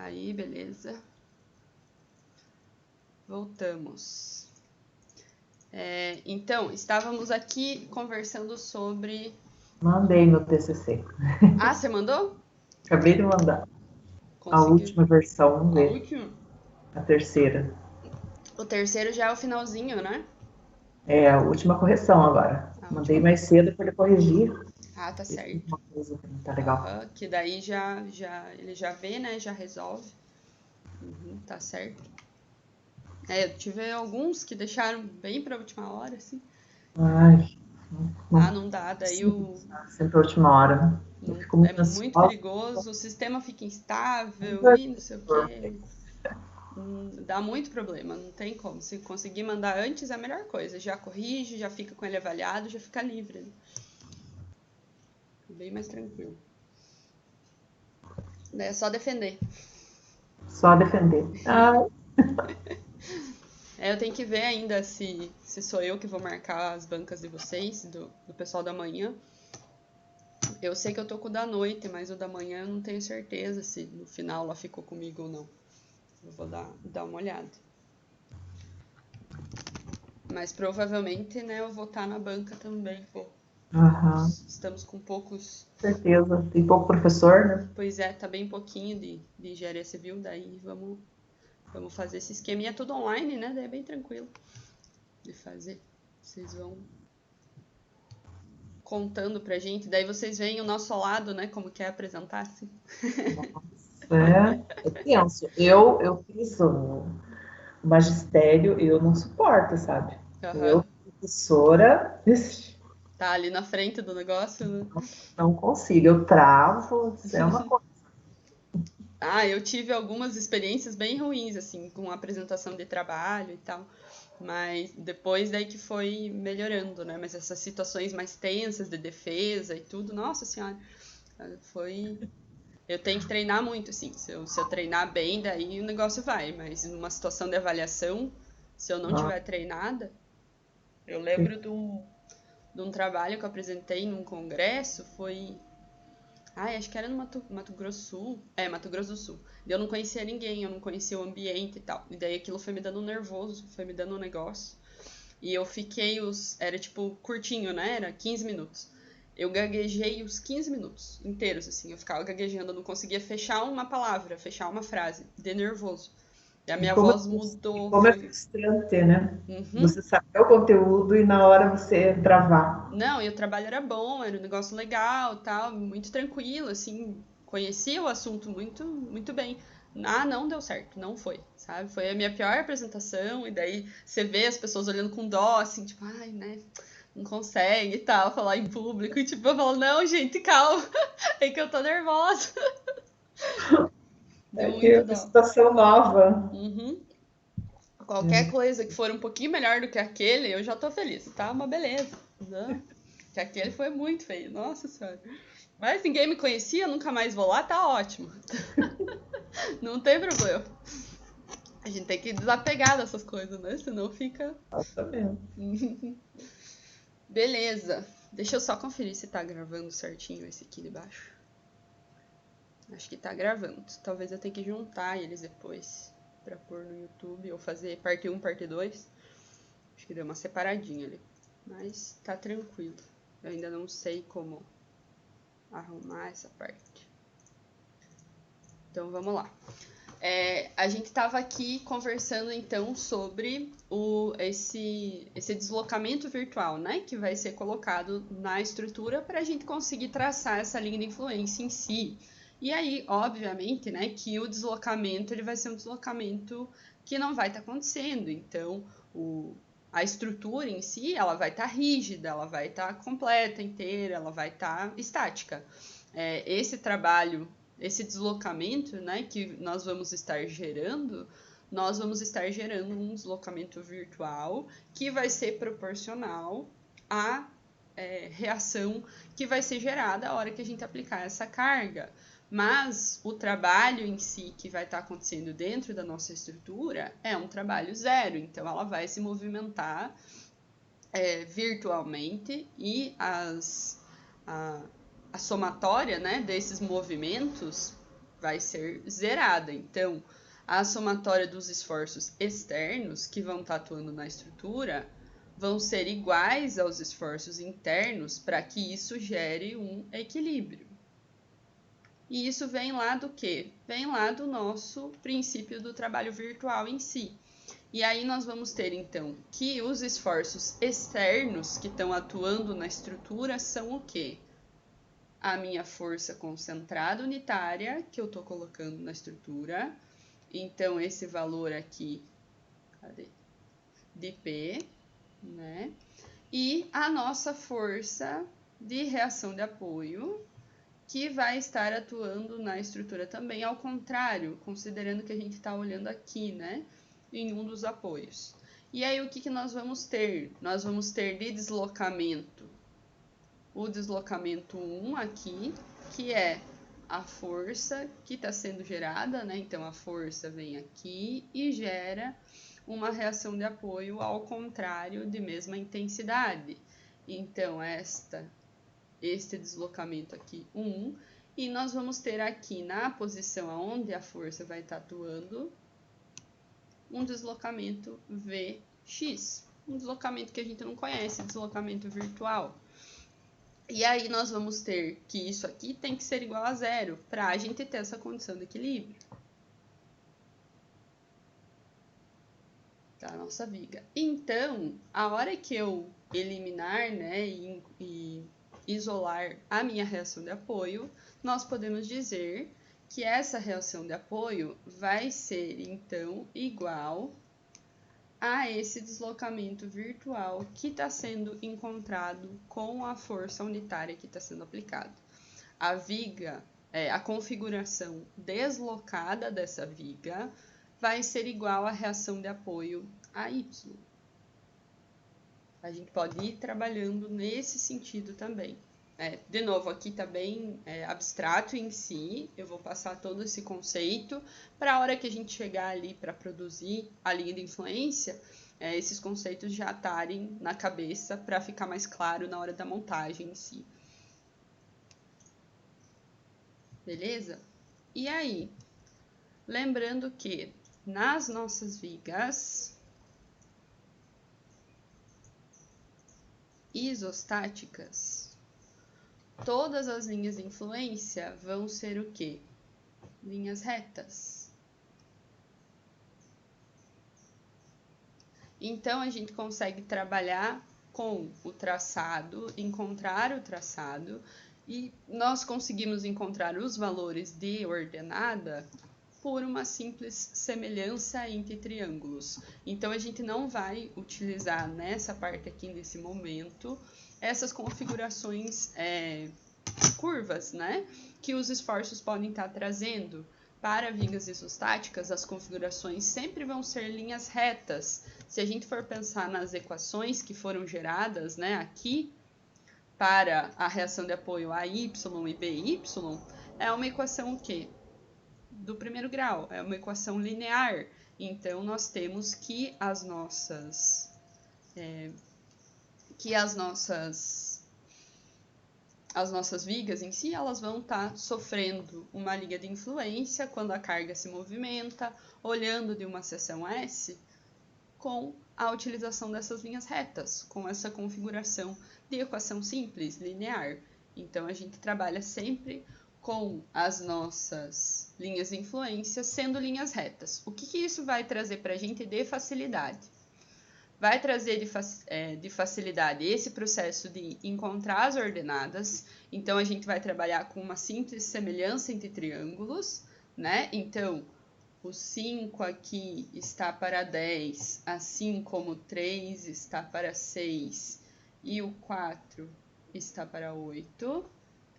Aí, beleza. Voltamos. Então, estávamos aqui conversando sobre... Mandei meu TCC. Ah, você mandou? Acabei de mandar. A Conseguiu? última versão, vamos A ver. última? A terceira. O terceiro já é o finalzinho, né? É a última correção agora. A Mandei última... mais cedo para ele corrigir. Ah, tá Isso é certo. uma coisa que não tá legal. Aham, que daí ele já vê, né? Já resolve. Tá certo. Eu tive alguns que deixaram bem pra última hora, assim. Ai, Ah, não não dá, daí consigo pensar sempre a última hora. Eu fico é muito muito ansiosa. perigoso, o sistema fica instável Nunca e não sei o foi. quê. Dá muito problema, não tem como. Se conseguir mandar antes é a melhor coisa. Já corrige, já fica com ele avaliado, já fica livre. Né? Bem mais tranquilo. É só defender. Só defender. Ai, Eu tenho que ver ainda se sou eu que vou marcar as bancas de vocês, do pessoal da manhã. Eu sei que eu tô com o da noite, mas o da manhã eu não tenho certeza se no final ela ficou comigo ou não. Eu vou dar uma olhada. Mas provavelmente, né, eu vou estar na banca também. Pô. aham, Estamos com poucos. certeza. Tem pouco professor, né? Pois é, tá bem pouquinho de engenharia civil, daí vamos fazer esse esquema. E é tudo online, né? Daí é bem tranquilo de fazer. Vocês vão contando pra gente, daí vocês veem o nosso lado, né? Como que é apresentar, assim. É tenso. Eu fiz o magistério e eu não suporto, sabe? Aham. Eu, professora, ixi, Tá ali na frente do negócio, né? não consigo. Eu travo, isso é uma coisa. Ah, eu tive algumas experiências bem ruins, assim, com apresentação de trabalho e tal. Mas depois daí que foi melhorando, né? Mas essas situações mais tensas de defesa e tudo, nossa senhora, foi. Eu tenho que treinar muito, assim. Se eu treinar bem, daí o negócio vai. Mas numa situação de avaliação, se eu não tiver treinada, eu lembro de um trabalho que eu apresentei num congresso, foi. Ai, acho que era no Mato Grosso do Sul. Mato Grosso do Sul. E eu não conhecia ninguém, eu não conhecia o ambiente e tal. E daí aquilo foi me dando nervoso, foi me dando um negócio. E eu fiquei Era tipo curtinho, né? Era 15 minutos. Eu gaguejei os 15 minutos inteiros, assim. Eu ficava gaguejando, eu não conseguia fechar uma palavra, fechar uma frase, de nervoso. E a E minha como, voz e mudou, como é foi. frustrante, né? Uhum. Você saber o conteúdo e na hora você travar. Não, e o trabalho era bom, era um negócio legal, tal, muito tranquilo, assim, conhecia o assunto muito, muito bem. Ah, não deu certo, não foi, sabe? Foi a minha pior apresentação, e daí você vê as pessoas olhando com dó, assim, tipo, ai, né, não consegue e tal, falar em público, e tipo, eu falo, não, gente, calma, é que eu tô nervosa. É Deu que é muito uma dó. situação nova. Uhum. Qualquer É. coisa que for um pouquinho melhor do que aquele, eu já tô feliz, tá? Uma beleza. Não, que aquele foi muito feio, nossa senhora. Mas ninguém me conhecia, nunca mais vou lá, tá ótimo. Não tem problema. A gente tem que desapegar dessas coisas, né? Senão fica. Exatamente. Beleza. Deixa eu só conferir se tá gravando certinho esse aqui de baixo. Acho que tá gravando. Talvez eu tenha que juntar eles depois pra pôr no YouTube ou fazer parte 1, parte 2. Acho que deu uma separadinha ali. Mas tá tranquilo. Eu ainda não sei como arrumar essa parte. Então vamos lá. A gente estava aqui conversando então sobre esse deslocamento virtual, né? Que vai ser colocado na estrutura para a gente conseguir traçar essa linha de influência em si. E aí, obviamente, né, que o deslocamento ele vai ser um deslocamento que não vai estar acontecendo. Então, a estrutura em si ela vai estar rígida, ela vai estar completa, inteira, ela vai estar estática. Esse trabalho, esse deslocamento, né, que nós vamos estar gerando um deslocamento virtual que vai ser proporcional à reação que vai ser gerada a hora que a gente aplicar essa carga. Mas o trabalho em si que vai estar acontecendo dentro da nossa estrutura é um trabalho zero, então ela vai se movimentar virtualmente e a somatória, né, desses movimentos vai ser zerada. Então, a somatória dos esforços externos que vão estar atuando na estrutura vão ser iguais aos esforços internos para que isso gere um equilíbrio. E isso vem lá do quê? Vem lá do nosso princípio do trabalho virtual em si. E aí nós vamos ter, então, que os esforços externos que estão atuando na estrutura são o quê? A minha força concentrada unitária, que eu estou colocando na estrutura. Então, esse valor aqui, cadê? De P, né? E a nossa força de reação de apoio, que vai estar atuando na estrutura também, ao contrário, considerando que a gente está olhando aqui, né? Em um dos apoios. E aí, o que nós vamos ter? Nós vamos ter de deslocamento o deslocamento 1 aqui, que é a força que está sendo gerada, né? Então, a força vem aqui e gera uma reação de apoio ao contrário de mesma intensidade. Então, este deslocamento aqui, 1, e nós vamos ter aqui na posição onde a força vai estar atuando, um deslocamento Vx, um deslocamento que a gente não conhece, deslocamento virtual. E aí nós vamos ter que isso aqui tem que ser igual a zero para a gente ter essa condição de equilíbrio. Tá, a nossa viga. Então, a hora que eu eliminar, né, e isolar a minha reação de apoio, nós podemos dizer que essa reação de apoio vai ser, então, igual a esse deslocamento virtual que está sendo encontrado com a força unitária que está sendo aplicada. A viga, a configuração deslocada dessa viga vai ser igual à reação de apoio a Y. A gente pode ir trabalhando nesse sentido também. De novo, aqui está bem abstrato em si, eu vou passar todo esse conceito para a hora que a gente chegar ali para produzir a linha de influência, esses conceitos já estarem na cabeça para ficar mais claro na hora da montagem em si. Beleza? E aí, lembrando que nas nossas vigas isostáticas, todas as linhas de influência vão ser o quê? Linhas retas. Então, a gente consegue trabalhar com o traçado, encontrar o traçado, e nós conseguimos encontrar os valores de ordenada por uma simples semelhança entre triângulos. Então, a gente não vai utilizar nessa parte aqui, nesse momento, essas configurações curvas, né? Que os esforços podem estar trazendo. Para vigas isostáticas, as configurações sempre vão ser linhas retas. Se a gente for pensar nas equações que foram geradas, né, aqui, para a reação de apoio AY e BY, é uma equação o quê? Do primeiro grau, é uma equação linear. Então, nós temos que as nossas vigas em si, elas vão estar sofrendo uma liga de influência quando a carga se movimenta, olhando de uma seção S, com a utilização dessas linhas retas, com essa configuração de equação simples, linear. Então, a gente trabalha sempre com as nossas linhas de influência sendo linhas retas. O que isso vai trazer para a gente de facilidade? Vai trazer de facilidade esse processo de encontrar as ordenadas. Então, a gente vai trabalhar com uma simples semelhança entre triângulos, né? Então, o 5 aqui está para 10, assim como o 3 está para 6 e o 4 está para 8.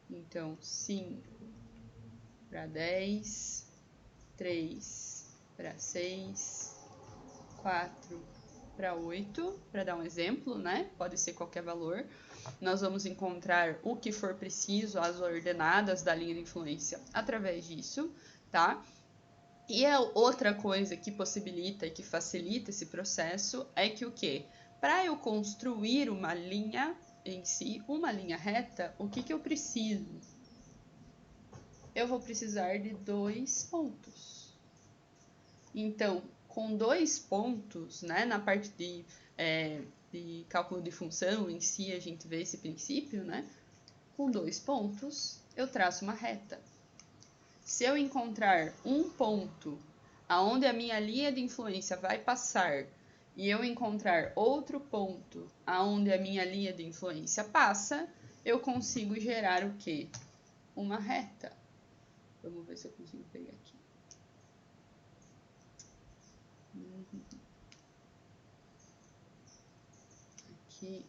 Então, 5 para 10, 3 para 6, 4 para 8, para dar um exemplo, né? Pode ser qualquer valor. Nós vamos encontrar o que for preciso, as ordenadas da linha de influência através disso, tá? E a outra coisa que possibilita e que facilita esse processo é que o quê? Para eu construir uma linha em si, uma linha reta, o que eu preciso? eu vou precisar de 2 pontos. Então, com 2 pontos, né, na parte de cálculo de função em si, a gente vê esse princípio, né? Com 2 pontos, eu traço uma reta. Se eu encontrar um ponto aonde a minha linha de influência vai passar e eu encontrar outro ponto aonde a minha linha de influência passa, eu consigo gerar o quê? Uma reta. Vamos ver se eu consigo pegar aqui. Aqui.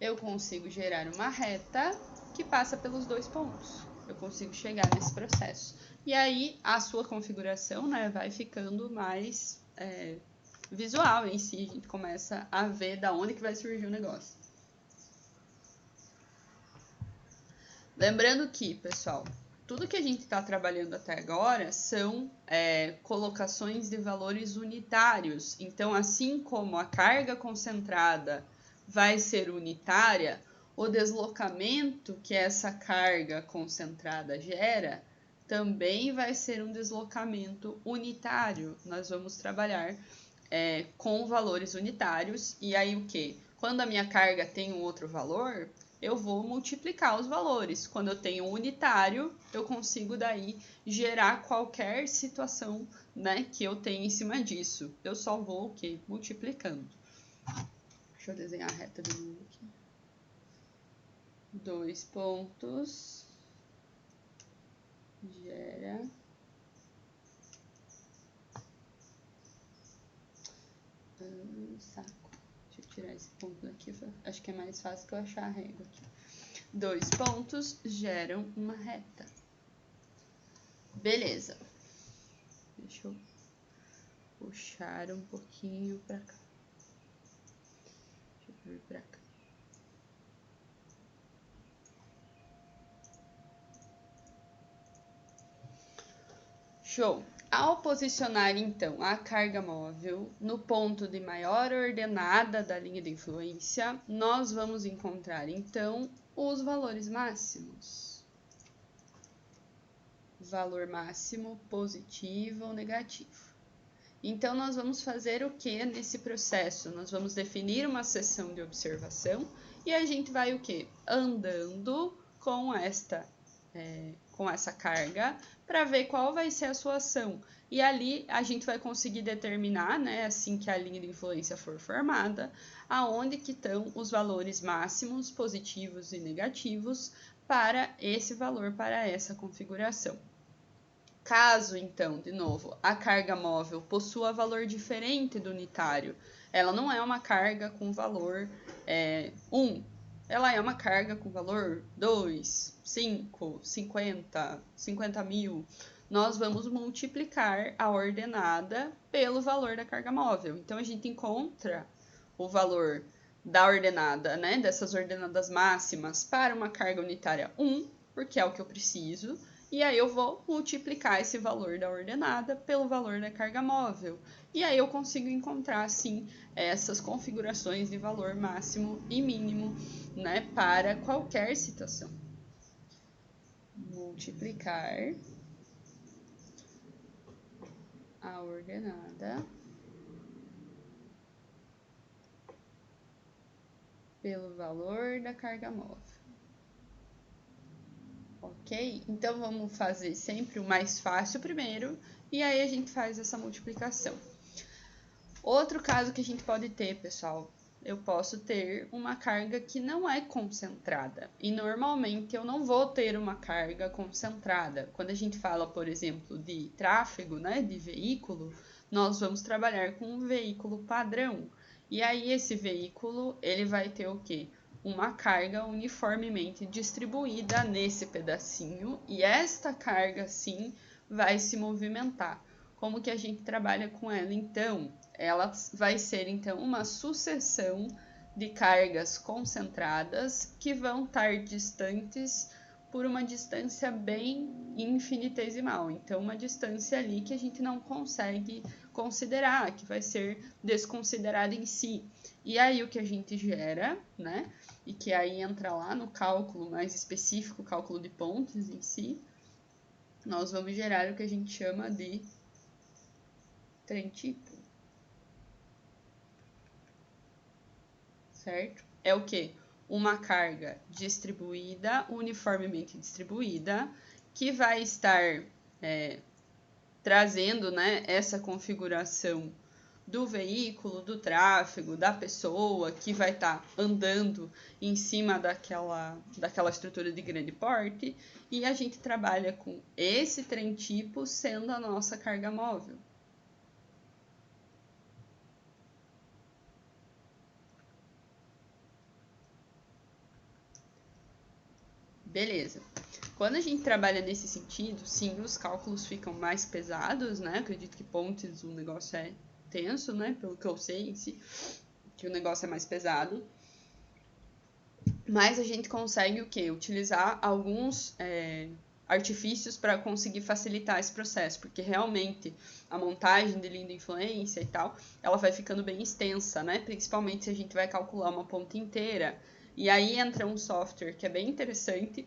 Eu consigo gerar uma reta que passa pelos 2 pontos. Eu consigo chegar nesse processo. E aí, a sua configuração, né, vai ficando mais visual em si. A gente começa a ver da onde que vai surgir o negócio. Lembrando que, pessoal, tudo que a gente está trabalhando até agora são colocações de valores unitários. Então, assim como a carga concentrada vai ser unitária, o deslocamento que essa carga concentrada gera também vai ser um deslocamento unitário. Nós vamos trabalhar com valores unitários. E aí o que? Quando a minha carga tem um outro valor, eu vou multiplicar os valores. Quando eu tenho um unitário, eu consigo daí gerar qualquer situação, né, que eu tenha em cima disso. Eu só vou o quê? Multiplicando. Deixa eu desenhar a reta de novo aqui. 2 pontos. Gera. Saco. Deixa eu tirar esse ponto daqui. Acho que é mais fácil que eu achar a régua aqui. 2 pontos geram uma reta. Beleza. Deixa eu puxar um pouquinho pra cá. Deixa eu vir pra cá. Show! Ao posicionar, então, a carga móvel no ponto de maior ordenada da linha de influência, nós vamos encontrar, então, os valores máximos. Valor máximo positivo ou negativo. Então, nós vamos fazer o que nesse processo? Nós vamos definir uma seção de observação e a gente vai o que? Andando com essa carga para ver qual vai ser a sua ação. E ali a gente vai conseguir determinar, né, assim que a linha de influência for formada, aonde que estão os valores máximos, positivos e negativos para esse valor, para essa configuração. Caso, então, de novo, a carga móvel possua valor diferente do unitário, ela não é uma carga com valor 1, ela é uma carga com valor 2, 5, 50, 50 mil. Nós vamos multiplicar a ordenada pelo valor da carga móvel. Então, a gente encontra o valor da ordenada, né, dessas ordenadas máximas para uma carga unitária 1, porque é o que eu preciso. E aí eu vou multiplicar esse valor da ordenada pelo valor da carga móvel. E aí eu consigo encontrar, assim, essas configurações de valor máximo e mínimo, né, para qualquer situação. Multiplicar a ordenada pelo valor da carga móvel. Ok? Então, vamos fazer sempre o mais fácil primeiro, e aí a gente faz essa multiplicação. Outro caso que a gente pode ter, pessoal, eu posso ter uma carga que não é concentrada. E normalmente eu não vou ter uma carga concentrada. Quando a gente fala, por exemplo, de tráfego, né, de veículo, nós vamos trabalhar com um veículo padrão. E aí esse veículo, ele vai ter o quê? Uma carga uniformemente distribuída nesse pedacinho. E esta carga, sim, vai se movimentar. Como que a gente trabalha com ela, então? Ela vai ser, então, uma sucessão de cargas concentradas que vão estar distantes por uma distância bem infinitesimal. Então, uma distância ali que a gente não consegue considerar, que vai ser desconsiderada em si. E aí o que a gente gera, né? E que aí entra lá no cálculo mais específico, cálculo de pontes em si, nós vamos gerar o que a gente chama de trem tipo. Certo? É o quê? Uma carga distribuída, uniformemente distribuída, que vai estar trazendo, né, essa configuração do veículo, do tráfego, da pessoa que vai estar andando em cima daquela estrutura de grande porte, e a gente trabalha com esse trem tipo sendo a nossa carga móvel. Beleza. Quando a gente trabalha nesse sentido, sim, os cálculos ficam mais pesados, né? Acredito que pontes o negócio é tenso, né? Pelo que eu sei em si, que o negócio é mais pesado. Mas a gente consegue o quê? Utilizar alguns artifícios para conseguir facilitar esse processo, porque realmente a montagem de linha de influência e tal, ela vai ficando bem extensa, né? Principalmente se a gente vai calcular uma ponte inteira. E aí entra um software que é bem interessante.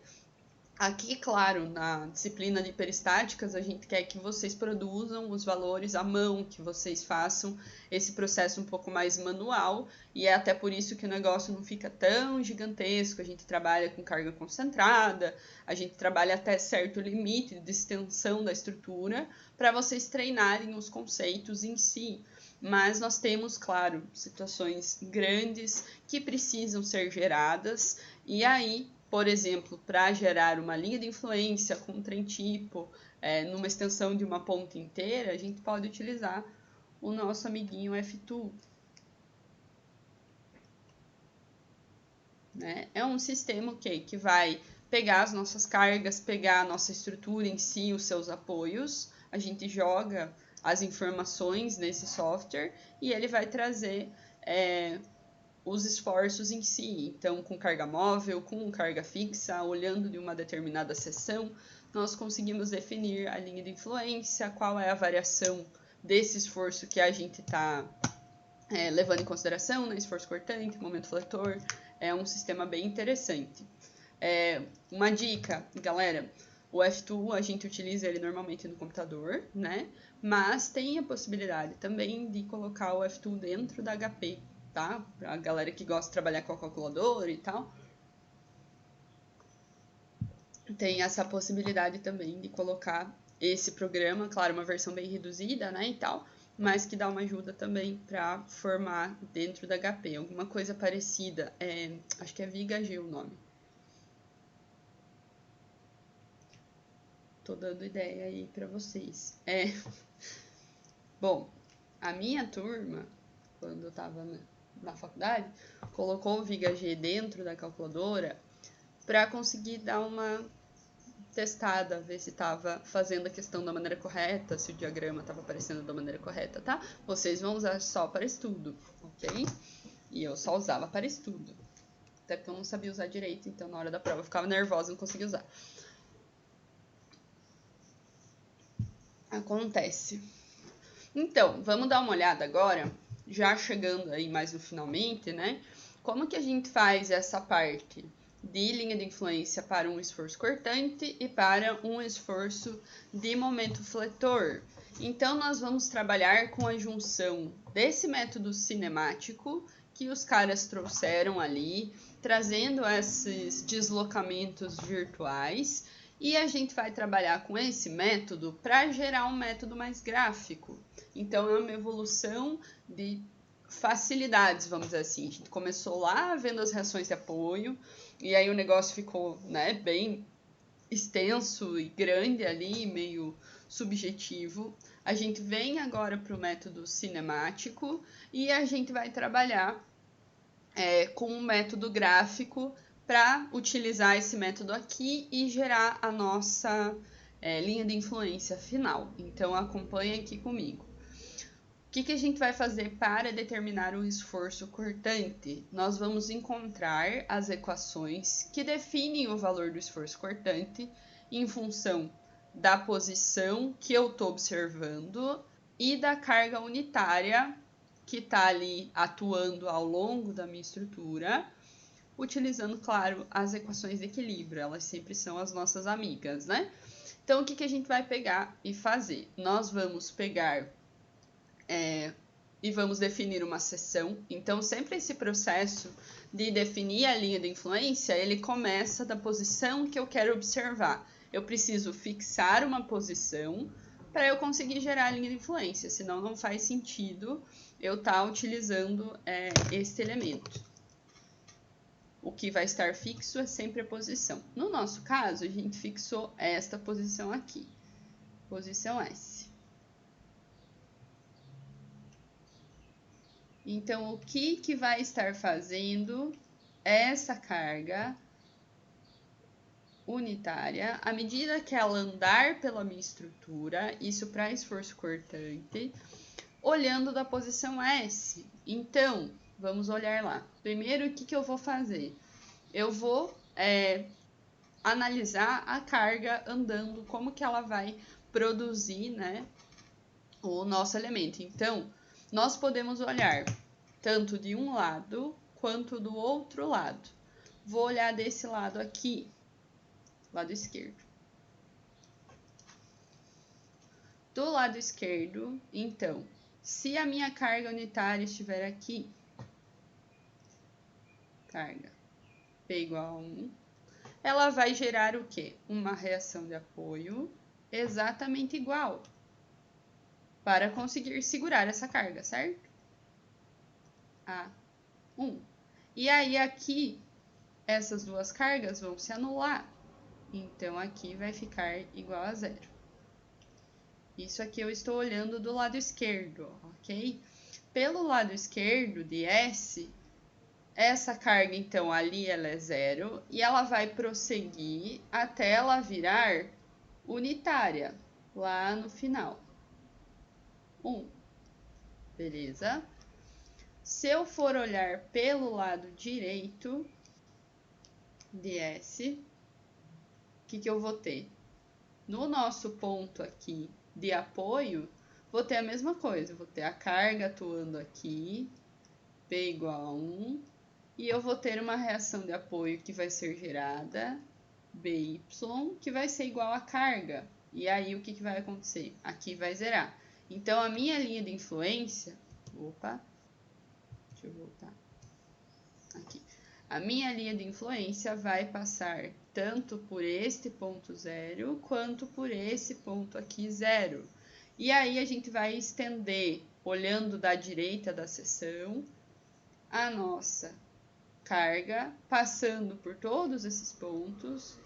Aqui, claro, na disciplina de peristáticas, a gente quer que vocês produzam os valores à mão, que vocês façam esse processo um pouco mais manual, e é até por isso que o negócio não fica tão gigantesco. A gente trabalha com carga concentrada, a gente trabalha até certo limite de extensão da estrutura, para vocês treinarem os conceitos em si. Mas nós temos, claro, situações grandes que precisam ser geradas, e aí, por exemplo, para gerar uma linha de influência com um trem tipo, numa extensão de uma ponte inteira, a gente pode utilizar o nosso amiguinho F2. Né? É um sistema que vai pegar as nossas cargas, pegar a nossa estrutura em si, os seus apoios, a gente joga as informações nesse software e ele vai trazer os esforços em si. Então, com carga móvel, com carga fixa, olhando de uma determinada seção, nós conseguimos definir a linha de influência, qual é a variação desse esforço que a gente está levando em consideração, né? Esforço cortante, momento fletor. É um sistema bem interessante. Uma dica, galera, o F2 a gente utiliza ele normalmente no computador, né? Mas tem a possibilidade também de colocar o F2 dentro da HP, tá? Pra galera que gosta de trabalhar com a calculadora e tal. Tem essa possibilidade também de colocar esse programa, claro, uma versão bem reduzida, né, e tal, mas que dá uma ajuda também para formar dentro da HP. Alguma coisa parecida, acho que é VigaG o nome. Tô dando ideia aí para vocês. Bom, a minha turma, quando eu estava na faculdade, colocou o VigaG dentro da calculadora para conseguir dar uma testada, ver se estava fazendo a questão da maneira correta, se o diagrama estava aparecendo da maneira correta, tá? Vocês vão usar só para estudo, ok? E eu só usava para estudo. Até porque eu não sabia usar direito, então na hora da prova eu ficava nervosa e não conseguia usar. Acontece. Então, vamos dar uma olhada agora, já chegando aí mais no finalmente, né? Como que a gente faz essa parte de linha de influência para um esforço cortante e para um esforço de momento fletor? Então, nós vamos trabalhar com a junção desse método cinemático que os caras trouxeram ali, trazendo esses deslocamentos virtuais, e a gente vai trabalhar com esse método para gerar um método mais gráfico. Então, é uma evolução de facilidades, vamos dizer assim. A gente começou lá vendo as reações de apoio, e aí o negócio ficou, né, bem extenso e grande ali, meio subjetivo. A gente vem agora para o método cinemático e a gente vai trabalhar com um método gráfico para utilizar esse método aqui e gerar a nossa linha de influência final. Então, acompanhe aqui comigo. O que a gente vai fazer para determinar o esforço cortante? Nós vamos encontrar as equações que definem o valor do esforço cortante em função da posição que eu estou observando e da carga unitária que está ali atuando ao longo da minha estrutura, utilizando, claro, as equações de equilíbrio. Elas sempre são as nossas amigas, né? Então, o que a gente vai pegar e fazer? Nós vamos pegar e vamos definir uma seção. Então, sempre esse processo de definir a linha de influência, ele começa da posição que eu quero observar. Eu preciso fixar uma posição para eu conseguir gerar a linha de influência, senão não faz sentido eu estar utilizando este elemento. O que vai estar fixo é sempre a posição. No nosso caso, a gente fixou esta posição aqui, posição S. Então, o que vai estar fazendo essa carga unitária, à medida que ela andar pela minha estrutura, isso para esforço cortante, olhando da posição S. Então, vamos olhar lá. Primeiro, o que eu vou fazer? Eu vou analisar a carga andando, como que ela vai produzir, né, o nosso elemento. Então, nós podemos olhar tanto de um lado quanto do outro lado. Vou olhar desse lado aqui, lado esquerdo. Do lado esquerdo, então, se a minha carga unitária estiver aqui, carga P igual a 1, ela vai gerar o quê? Uma reação de apoio exatamente igual para conseguir segurar essa carga, certo? A 1. E aí aqui, essas duas cargas vão se anular. Então, aqui vai ficar igual a 0. Isso aqui eu estou olhando do lado esquerdo, ok? Pelo lado esquerdo de S, essa carga, então, ali ela é 0 e ela vai prosseguir até ela virar unitária, lá no final. 1. Beleza? Se eu for olhar pelo lado direito de S, o que eu vou ter? No nosso ponto aqui de apoio, vou ter a mesma coisa. Vou ter a carga atuando aqui, P igual a 1, e eu vou ter uma reação de apoio que vai ser gerada, BY, que vai ser igual a carga. E aí, o que vai acontecer? Aqui vai zerar. Então, a minha linha de influência... Opa! Deixa eu voltar. Aqui. A minha linha de influência vai passar tanto por este ponto 0, quanto por esse ponto aqui 0. E aí, a gente vai estender, olhando da direita da seção, a nossa carga, passando por todos esses pontos,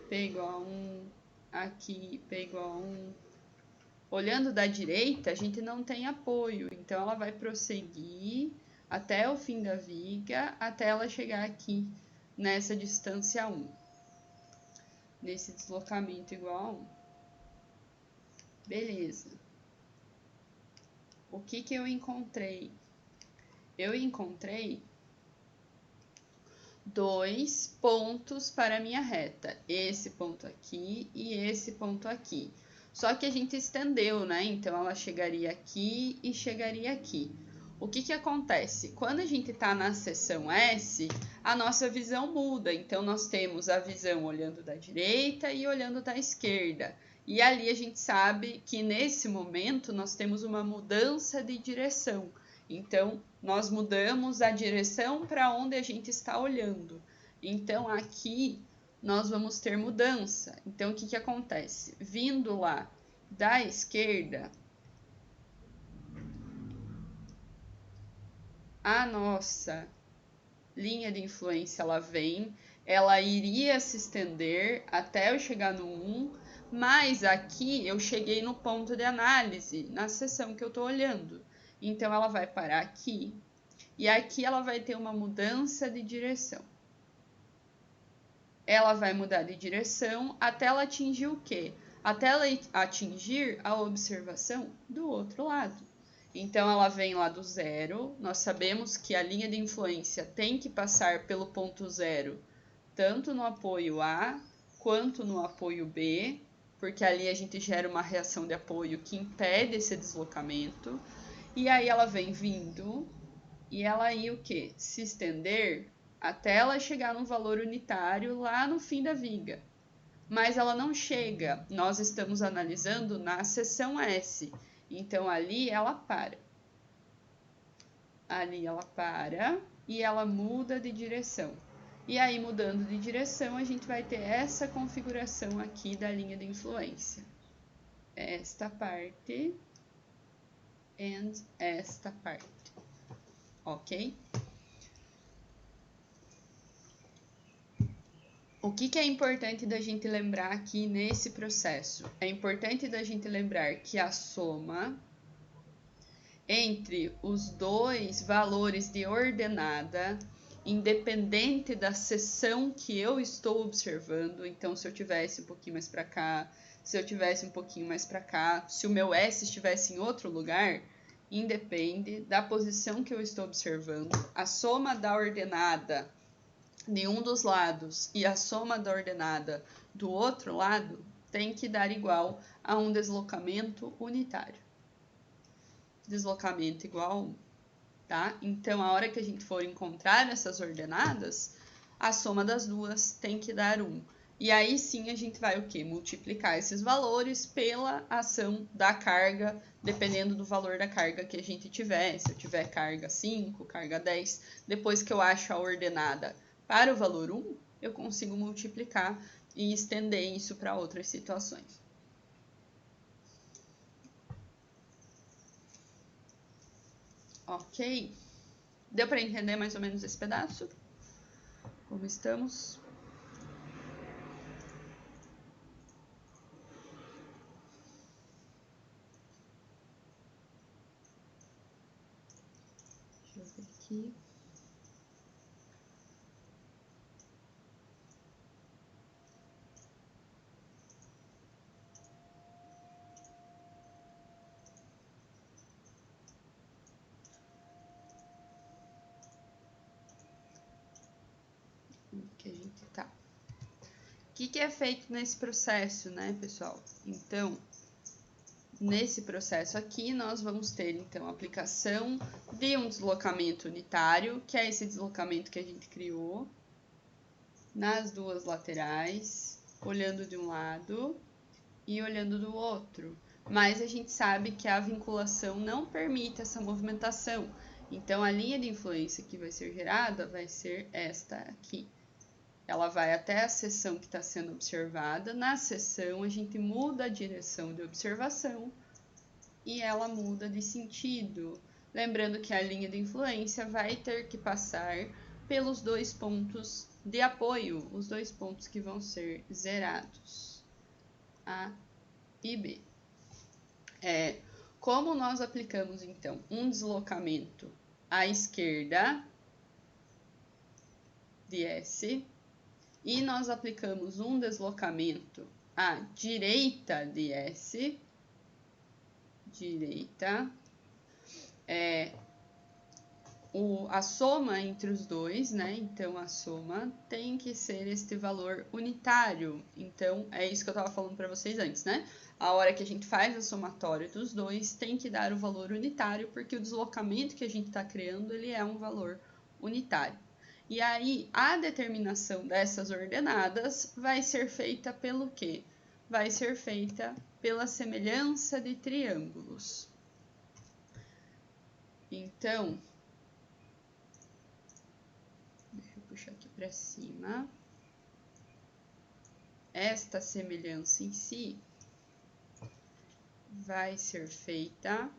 P igual a 1, aqui, P igual a 1. Olhando da direita, a gente não tem apoio, então ela vai prosseguir até o fim da viga, até ela chegar aqui, nessa distância 1. Nesse deslocamento igual a 1. Beleza. O que eu encontrei? Eu encontrei 2 pontos para a minha reta. Esse ponto aqui e esse ponto aqui. Só que a gente estendeu, né? Então, ela chegaria aqui e chegaria aqui. O que acontece? Quando a gente está na seção S, a nossa visão muda. Então, nós temos a visão olhando da direita e olhando da esquerda. E ali a gente sabe que nesse momento nós temos uma mudança de direção. Então, nós mudamos a direção para onde a gente está olhando. Então, aqui nós vamos ter mudança. Então, o que acontece? Vindo lá da esquerda, a nossa linha de influência ela vem, ela iria se estender até eu chegar no 1, mas aqui eu cheguei no ponto de análise, na seção que eu estou olhando. Então, ela vai parar aqui, e aqui ela vai ter uma mudança de direção. Ela vai mudar de direção até ela atingir o quê? Até ela atingir a observação do outro lado. Então, ela vem lá do 0. Nós sabemos que a linha de influência tem que passar pelo ponto 0, tanto no apoio A quanto no apoio B. porque ali a gente gera uma reação de apoio que impede esse deslocamento. E aí ela vem vindo e ela ia o quê? Se estender até ela chegar num valor unitário lá no fim da viga. Mas ela não chega. Nós estamos analisando na seção S. Então ali ela para. Ali ela para e ela muda de direção. E aí, mudando de direção, a gente vai ter essa configuração aqui da linha de influência. Esta parte e esta parte. Ok? O que é importante da gente lembrar aqui nesse processo? É importante da gente lembrar que a soma entre os dois valores de ordenada, independente da seção que eu estou observando, então se eu tivesse um pouquinho mais para cá, se eu tivesse um pouquinho mais para cá, se o meu S estivesse em outro lugar, independe da posição que eu estou observando, a soma da ordenada de um dos lados e a soma da ordenada do outro lado tem que dar igual a um deslocamento unitário. Deslocamento igual a 1, tá? Então, a hora que a gente for encontrar essas ordenadas, a soma das duas tem que dar 1. E aí sim a gente vai o quê? Multiplicar esses valores pela ação da carga, dependendo do valor da carga que a gente tiver. Se eu tiver carga 5, carga 10, depois que eu acho a ordenada para o valor 1, eu consigo multiplicar e estender isso para outras situações. Ok? Deu para entender mais ou menos esse pedaço? Como estamos? Deixa eu ver aqui. Que a gente tá. O que é feito nesse processo, né, pessoal? Então, nesse processo aqui, nós vamos ter, então, a aplicação de um deslocamento unitário, que é esse deslocamento que a gente criou, nas duas laterais, olhando de um lado e olhando do outro. Mas a gente sabe que a vinculação não permite essa movimentação. Então, a linha de influência que vai ser gerada vai ser esta aqui. Ela vai até a seção que está sendo observada. Na seção, a gente muda a direção de observação e ela muda de sentido. Lembrando que a linha de influência vai ter que passar pelos dois pontos de apoio, os dois pontos que vão ser zerados, A e B. Como nós aplicamos, então, um deslocamento à esquerda de S, e nós aplicamos um deslocamento à direita de S, direita, a soma entre os dois, né? Então, a soma tem que ser este valor unitário. Então, é isso que eu estava falando para vocês antes, né? A hora que a gente faz a somatória dos dois, tem que dar o valor unitário, porque o deslocamento que a gente está criando, ele é um valor unitário. E aí, a determinação dessas ordenadas vai ser feita pelo quê? Vai ser feita pela semelhança de triângulos. Então, deixa eu puxar aqui para cima. Esta semelhança em si vai ser feita...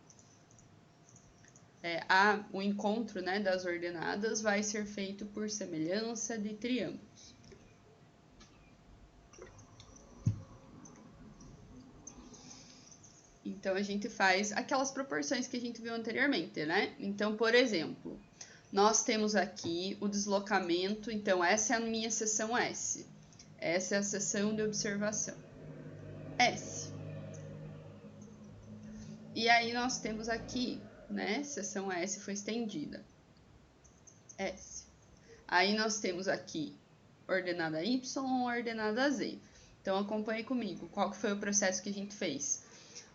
o encontro, né, das ordenadas vai ser feito por semelhança de triângulos. Então, a gente faz aquelas proporções que a gente viu anteriormente, né? Então, por exemplo, nós temos aqui o deslocamento. Então, essa é a minha seção S. Essa é a seção de observação. S. E aí, nós temos aqui, né? Seção S foi estendida. S. Aí, nós temos aqui ordenada Y, ordenada Z. Então acompanhe comigo. Qual que foi o processo que a gente fez?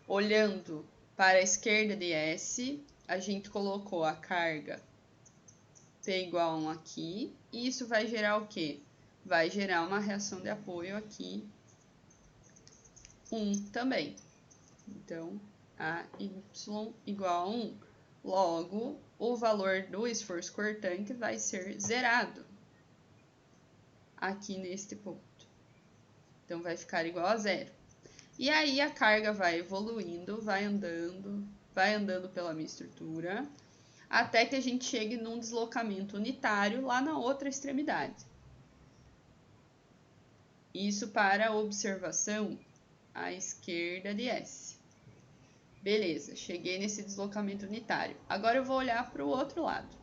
Olhando para a esquerda de S, a gente colocou a carga P igual a 1 aqui. E isso vai gerar o quê? Vai gerar uma reação de apoio aqui, 1 também. Então, AY igual a 1. Logo, o valor do esforço cortante vai ser zerado aqui neste ponto. Então, vai ficar igual a zero. E aí, a carga vai evoluindo, vai andando pela minha estrutura, até que a gente chegue num deslocamento unitário lá na outra extremidade. Isso para a observação à esquerda de S. Beleza, cheguei nesse deslocamento unitário. Agora eu vou olhar para o outro lado.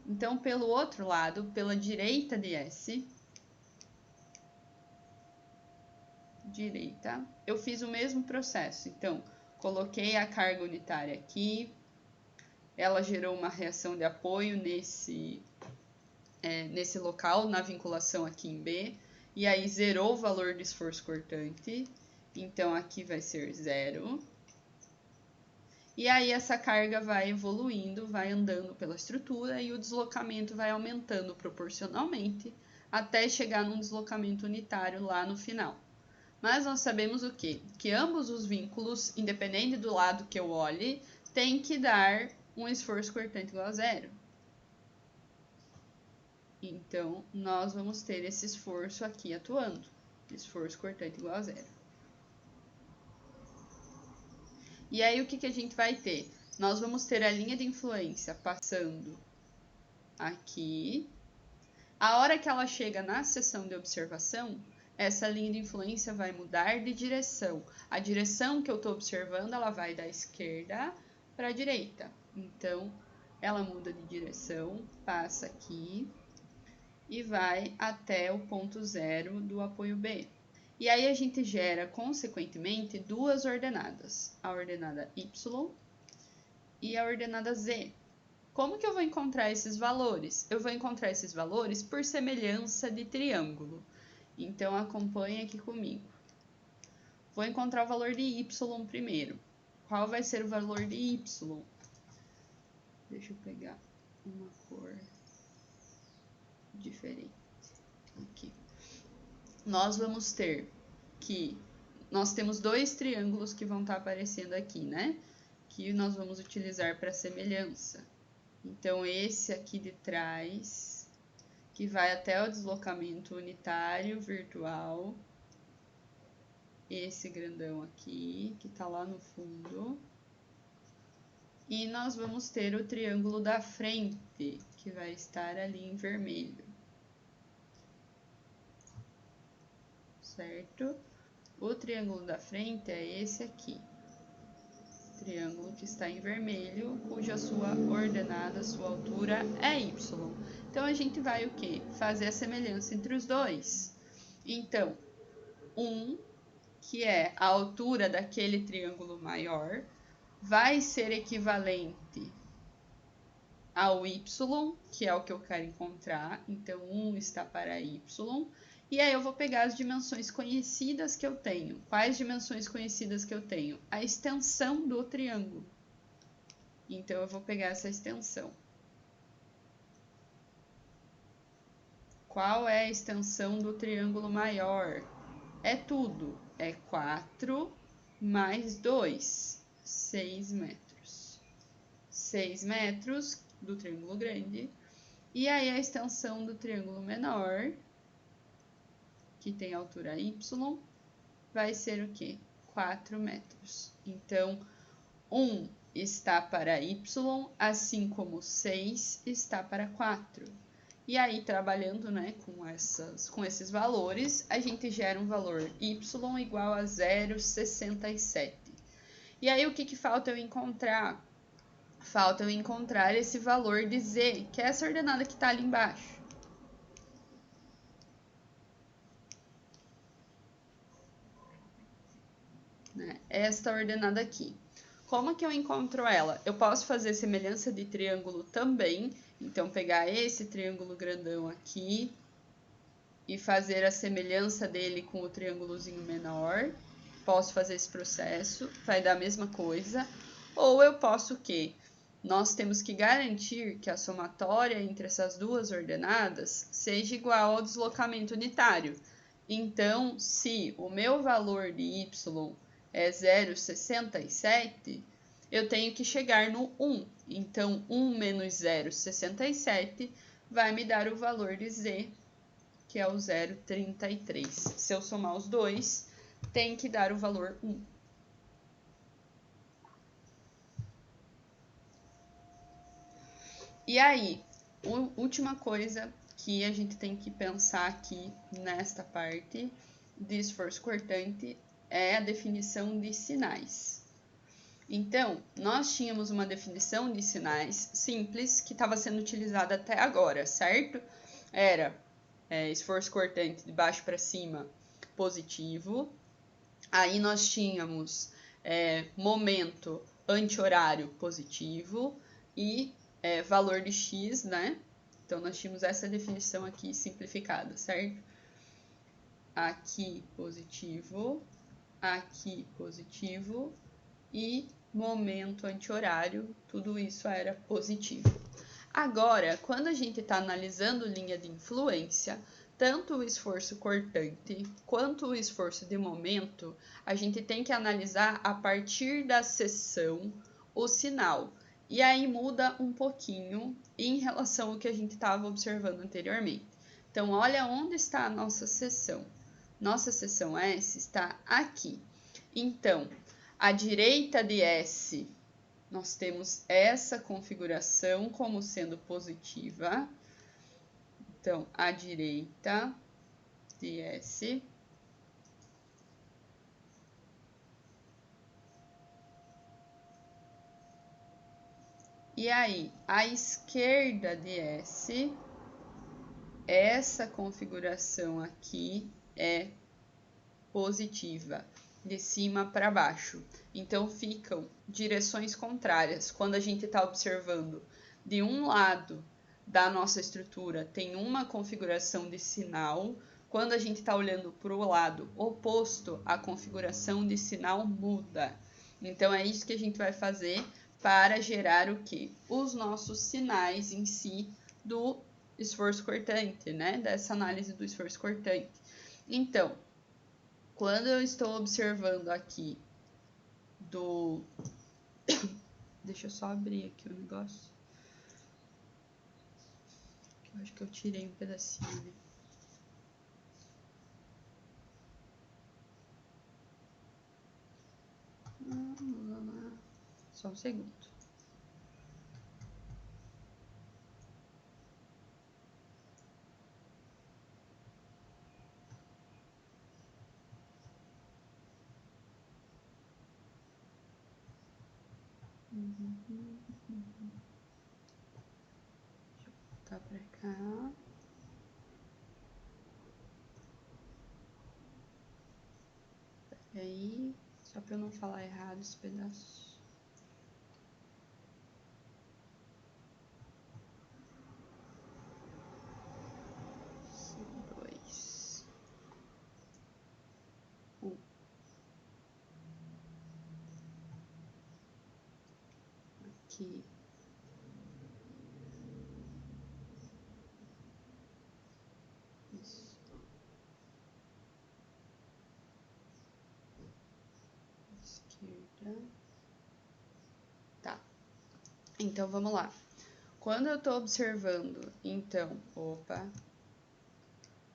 Então, pelo outro lado, pela direita de S, direita, eu fiz o mesmo processo. Então, coloquei a carga unitária aqui, ela gerou uma reação de apoio nesse local, na vinculação aqui em B, e aí zerou o valor do esforço cortante. Então, aqui vai ser 0. E aí essa carga vai evoluindo, vai andando pela estrutura e o deslocamento vai aumentando proporcionalmente até chegar num deslocamento unitário lá no final. Mas nós sabemos o quê? Que ambos os vínculos, independente do lado que eu olhe, tem que dar um esforço cortante igual a 0. Então, nós vamos ter esse esforço aqui atuando. Esforço cortante igual a 0. E aí, o que a gente vai ter? Nós vamos ter a linha de influência passando aqui. A hora que ela chega na seção de observação, essa linha de influência vai mudar de direção. A direção que eu estou observando, ela vai da esquerda para a direita. Então, ela muda de direção, passa aqui e vai até o ponto 0 do apoio B. E aí a gente gera, consequentemente, duas ordenadas, a ordenada Y e a ordenada Z. Como que eu vou encontrar esses valores? Eu vou encontrar esses valores por semelhança de triângulo. Então, acompanhe aqui comigo. Vou encontrar o valor de Y primeiro. Qual vai ser o valor de Y? Deixa eu pegar uma cor diferente aqui. Nós vamos ter que nós temos dois triângulos que vão estar aparecendo aqui, né? Que nós vamos utilizar para semelhança. Então, esse aqui de trás, que vai até o deslocamento unitário virtual. Esse grandão aqui, que está lá no fundo. E nós vamos ter o triângulo da frente, que vai estar ali em vermelho. Certo? O triângulo da frente é esse aqui. Triângulo que está em vermelho, cuja sua ordenada, sua altura é y. Então, a gente vai o quê? Fazer a semelhança entre os dois. Então, 1, que é a altura daquele triângulo maior, vai ser equivalente ao y, que é o que eu quero encontrar. Então, 1 está para y. E aí eu vou pegar as dimensões conhecidas que eu tenho. Quais dimensões conhecidas que eu tenho? A extensão do triângulo. Então, eu vou pegar essa extensão. Qual é a extensão do triângulo maior? É tudo. É 4 mais 2, 6 metros. 6 metros do triângulo grande. E aí a extensão do triângulo menor, que tem altura y, vai ser o quê? 4 metros. Então, 1 está para y, assim como 6 está para 4. E aí, trabalhando, né, com esses valores, a gente gera um valor y igual a 0,67. E aí, o que falta eu encontrar? Falta eu encontrar esse valor de z, que é essa ordenada que está ali embaixo. Esta ordenada aqui. Como que eu encontro ela? Eu posso fazer semelhança de triângulo também. Então, pegar esse triângulo grandão aqui e fazer a semelhança dele com o triângulozinho menor. Posso fazer esse processo, vai dar a mesma coisa. Ou eu posso o quê? Nós temos que garantir que a somatória entre essas duas ordenadas seja igual ao deslocamento unitário. Então, se o meu valor de y é 0,67, eu tenho que chegar no 1. Então, 1 menos 0,67 vai me dar o valor de z, que é o 0,33. Se eu somar os dois, tem que dar o valor 1. E aí, última coisa que a gente tem que pensar aqui nesta parte de esforço cortante é a definição de sinais. Então, nós tínhamos uma definição de sinais simples que estava sendo utilizada até agora, certo? Era esforço cortante de baixo para cima positivo. Aí nós tínhamos momento anti-horário positivo e valor de x, né? Então, nós tínhamos essa definição aqui simplificada, certo? Aqui positivo e momento anti-horário, tudo isso era positivo. Agora, quando a gente está analisando linha de influência, tanto o esforço cortante quanto o esforço de momento, a gente tem que analisar a partir da seção o sinal. E aí muda um pouquinho em relação ao que a gente estava observando anteriormente. Então, olha onde está a nossa seção. Nossa seção S está aqui. Então, à direita de S, nós temos essa configuração como sendo positiva. Então, à direita de S. E aí, à esquerda de S, essa configuração aqui é positiva, de cima para baixo. Então, ficam direções contrárias. Quando a gente está observando de um lado da nossa estrutura, tem uma configuração de sinal. Quando a gente está olhando para o lado oposto, a configuração de sinal muda. Então, é isso que a gente vai fazer para gerar o quê? Os nossos sinais em si do esforço cortante, né? Dessa análise do esforço cortante. Então, quando eu estou observando aqui do... Deixa eu só abrir aqui o negócio. Eu acho que eu tirei um pedacinho ali. Só um segundo. Deixa eu voltar pra cá. Peraí, só pra eu não falar errado esse pedaço. Aqui. Isso. Esquerda. Tá. Então, vamos lá. Quando eu estou observando, então,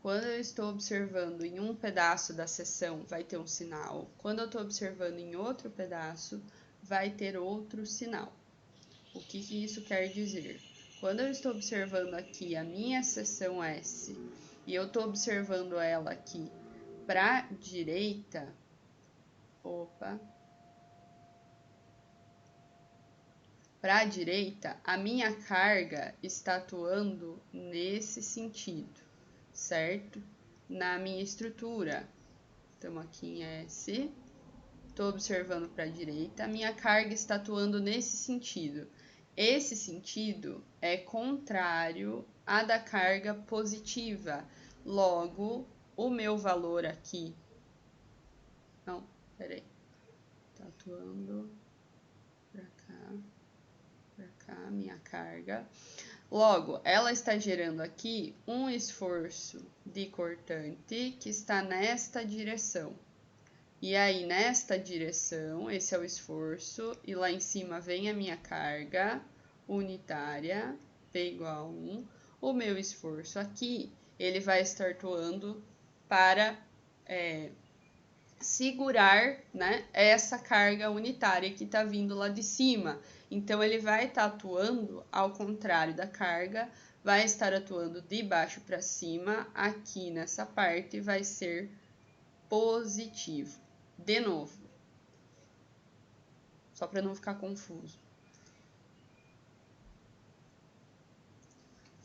quando eu estou observando em um pedaço da seção, vai ter um sinal. Quando eu estou observando em outro pedaço, vai ter outro sinal. O que isso quer dizer? Quando eu estou observando aqui a minha seção S e eu estou observando ela aqui para a direita, para a direita, a minha carga está atuando nesse sentido, certo? Na minha estrutura. Estamos aqui em S, estou observando para a direita, a minha carga está atuando nesse sentido. Esse sentido é contrário à da carga positiva. Logo, o meu valor aqui... Não, peraí. Tá atuando pra cá, minha carga. Logo, ela está gerando aqui um esforço de cortante que está nesta direção. E aí, nesta direção, esse é o esforço, e lá em cima vem a minha carga unitária, P igual a 1. O meu esforço aqui, ele vai estar atuando para segurar, né, essa carga unitária que está vindo lá de cima. Então, ele vai estar atuando ao contrário da carga, vai estar atuando de baixo para cima, aqui nessa parte vai ser positivo. De novo, só para não ficar confuso.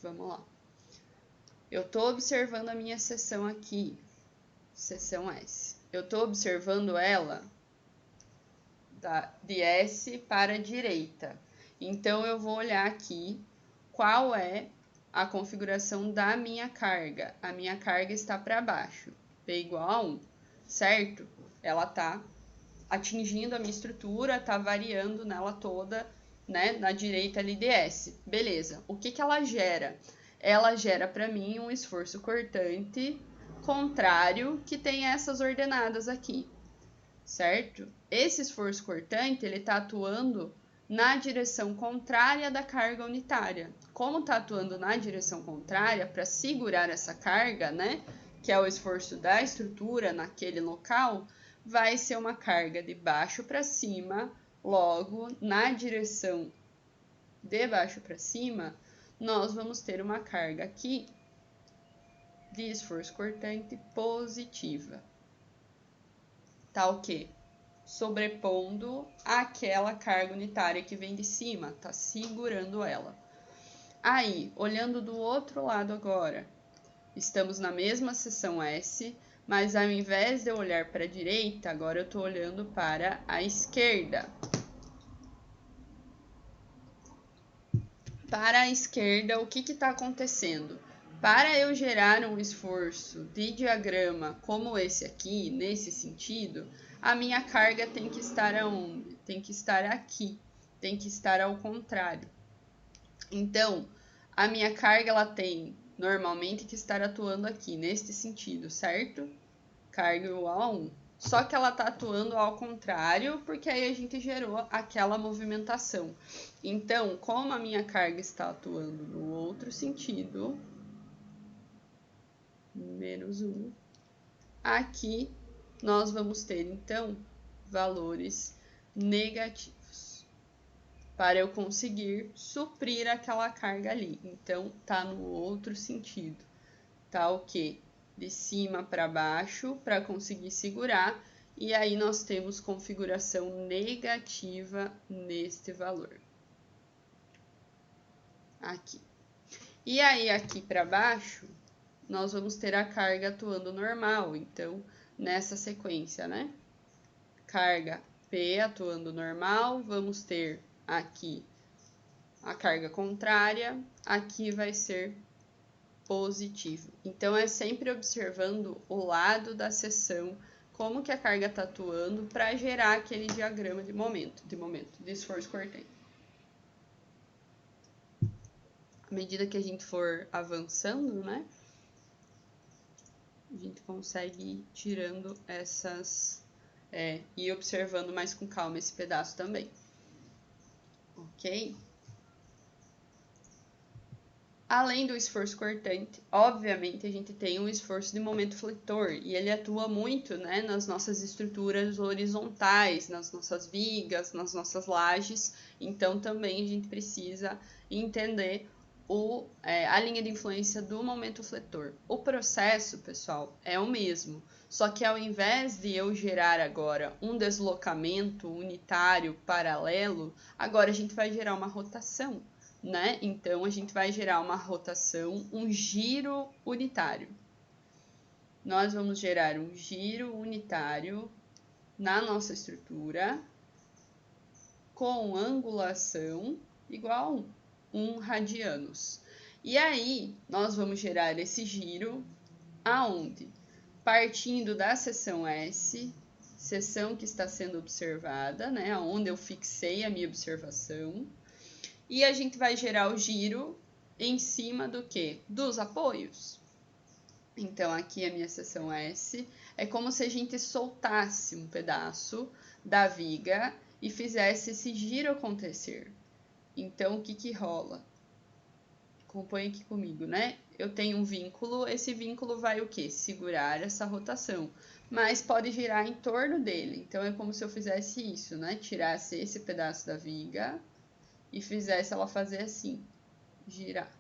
Vamos lá. Eu estou observando a minha seção aqui, seção S. Eu estou observando ela de S para a direita. Então, eu vou olhar aqui qual é a configuração da minha carga. A minha carga está para baixo, P igual a 1, certo? Ela está atingindo a minha estrutura, está variando nela toda, né, na direita LDS. Beleza. O que ela gera? Ela gera para mim um esforço cortante contrário que tem essas ordenadas aqui, certo? Esse esforço cortante, ele está atuando na direção contrária da carga unitária. Como está atuando na direção contrária, para segurar essa carga, né, que é o esforço da estrutura naquele local, vai ser uma carga de baixo para cima. Logo, na direção de baixo para cima, nós vamos ter uma carga aqui de esforço cortante positiva. Tá o quê? Sobrepondo aquela carga unitária que vem de cima, tá segurando ela. Aí, olhando do outro lado agora, estamos na mesma seção S, mas ao invés de eu olhar para a direita, agora eu estou olhando para a esquerda. Para a esquerda, o que está acontecendo? Para eu gerar um esforço de diagrama como esse aqui, nesse sentido, a minha carga tem que estar aonde? Tem que estar aqui, tem que estar ao contrário. Então, a minha carga ela tem normalmente que estar atuando aqui, neste sentido, certo? Carga igual a 1. Só que ela está atuando ao contrário, porque aí a gente gerou aquela movimentação. Então, como a minha carga está atuando no outro sentido, menos 1, aqui nós vamos ter, então, valores negativos, para eu conseguir suprir aquela carga ali. Então, tá no outro sentido. Tá o quê? De cima para baixo, para conseguir segurar, e aí nós temos configuração negativa neste valor. Aqui. E aí, aqui para baixo, nós vamos ter a carga atuando normal, então, nessa sequência, né? Carga P atuando normal, vamos ter aqui a carga contrária, aqui vai ser positivo. Então, é sempre observando o lado da seção, como que a carga está atuando para gerar aquele diagrama de momento, de esforço cortante. À medida que a gente for avançando, né, a gente consegue ir tirando essas, e observando mais com calma esse pedaço também. Ok? Além do esforço cortante, obviamente a gente tem um esforço de momento fletor, e ele atua muito, né, nas nossas estruturas horizontais, nas nossas vigas, nas nossas lajes, então também a gente precisa entender a linha de influência do momento fletor. O processo, pessoal, é o mesmo, só que ao invés de eu gerar agora um deslocamento unitário paralelo, agora a gente vai gerar uma rotação, né? Então, a gente vai gerar uma rotação, um giro unitário. Nós vamos gerar um giro unitário na nossa estrutura com angulação igual a 1 radianos. E aí, nós vamos gerar esse giro aonde? Partindo da seção S, seção que está sendo observada, né? Onde eu fixei a minha observação. E a gente vai gerar o giro em cima do quê? Dos apoios. Então, aqui a minha seção S é como se a gente soltasse um pedaço da viga e fizesse esse giro acontecer. Então, o que rola? Acompanhe aqui comigo, né? Eu tenho um vínculo, esse vínculo vai o quê? Segurar essa rotação, mas pode girar em torno dele. Então, é como se eu fizesse isso, né? Tirasse esse pedaço da viga e fizesse ela fazer assim, girar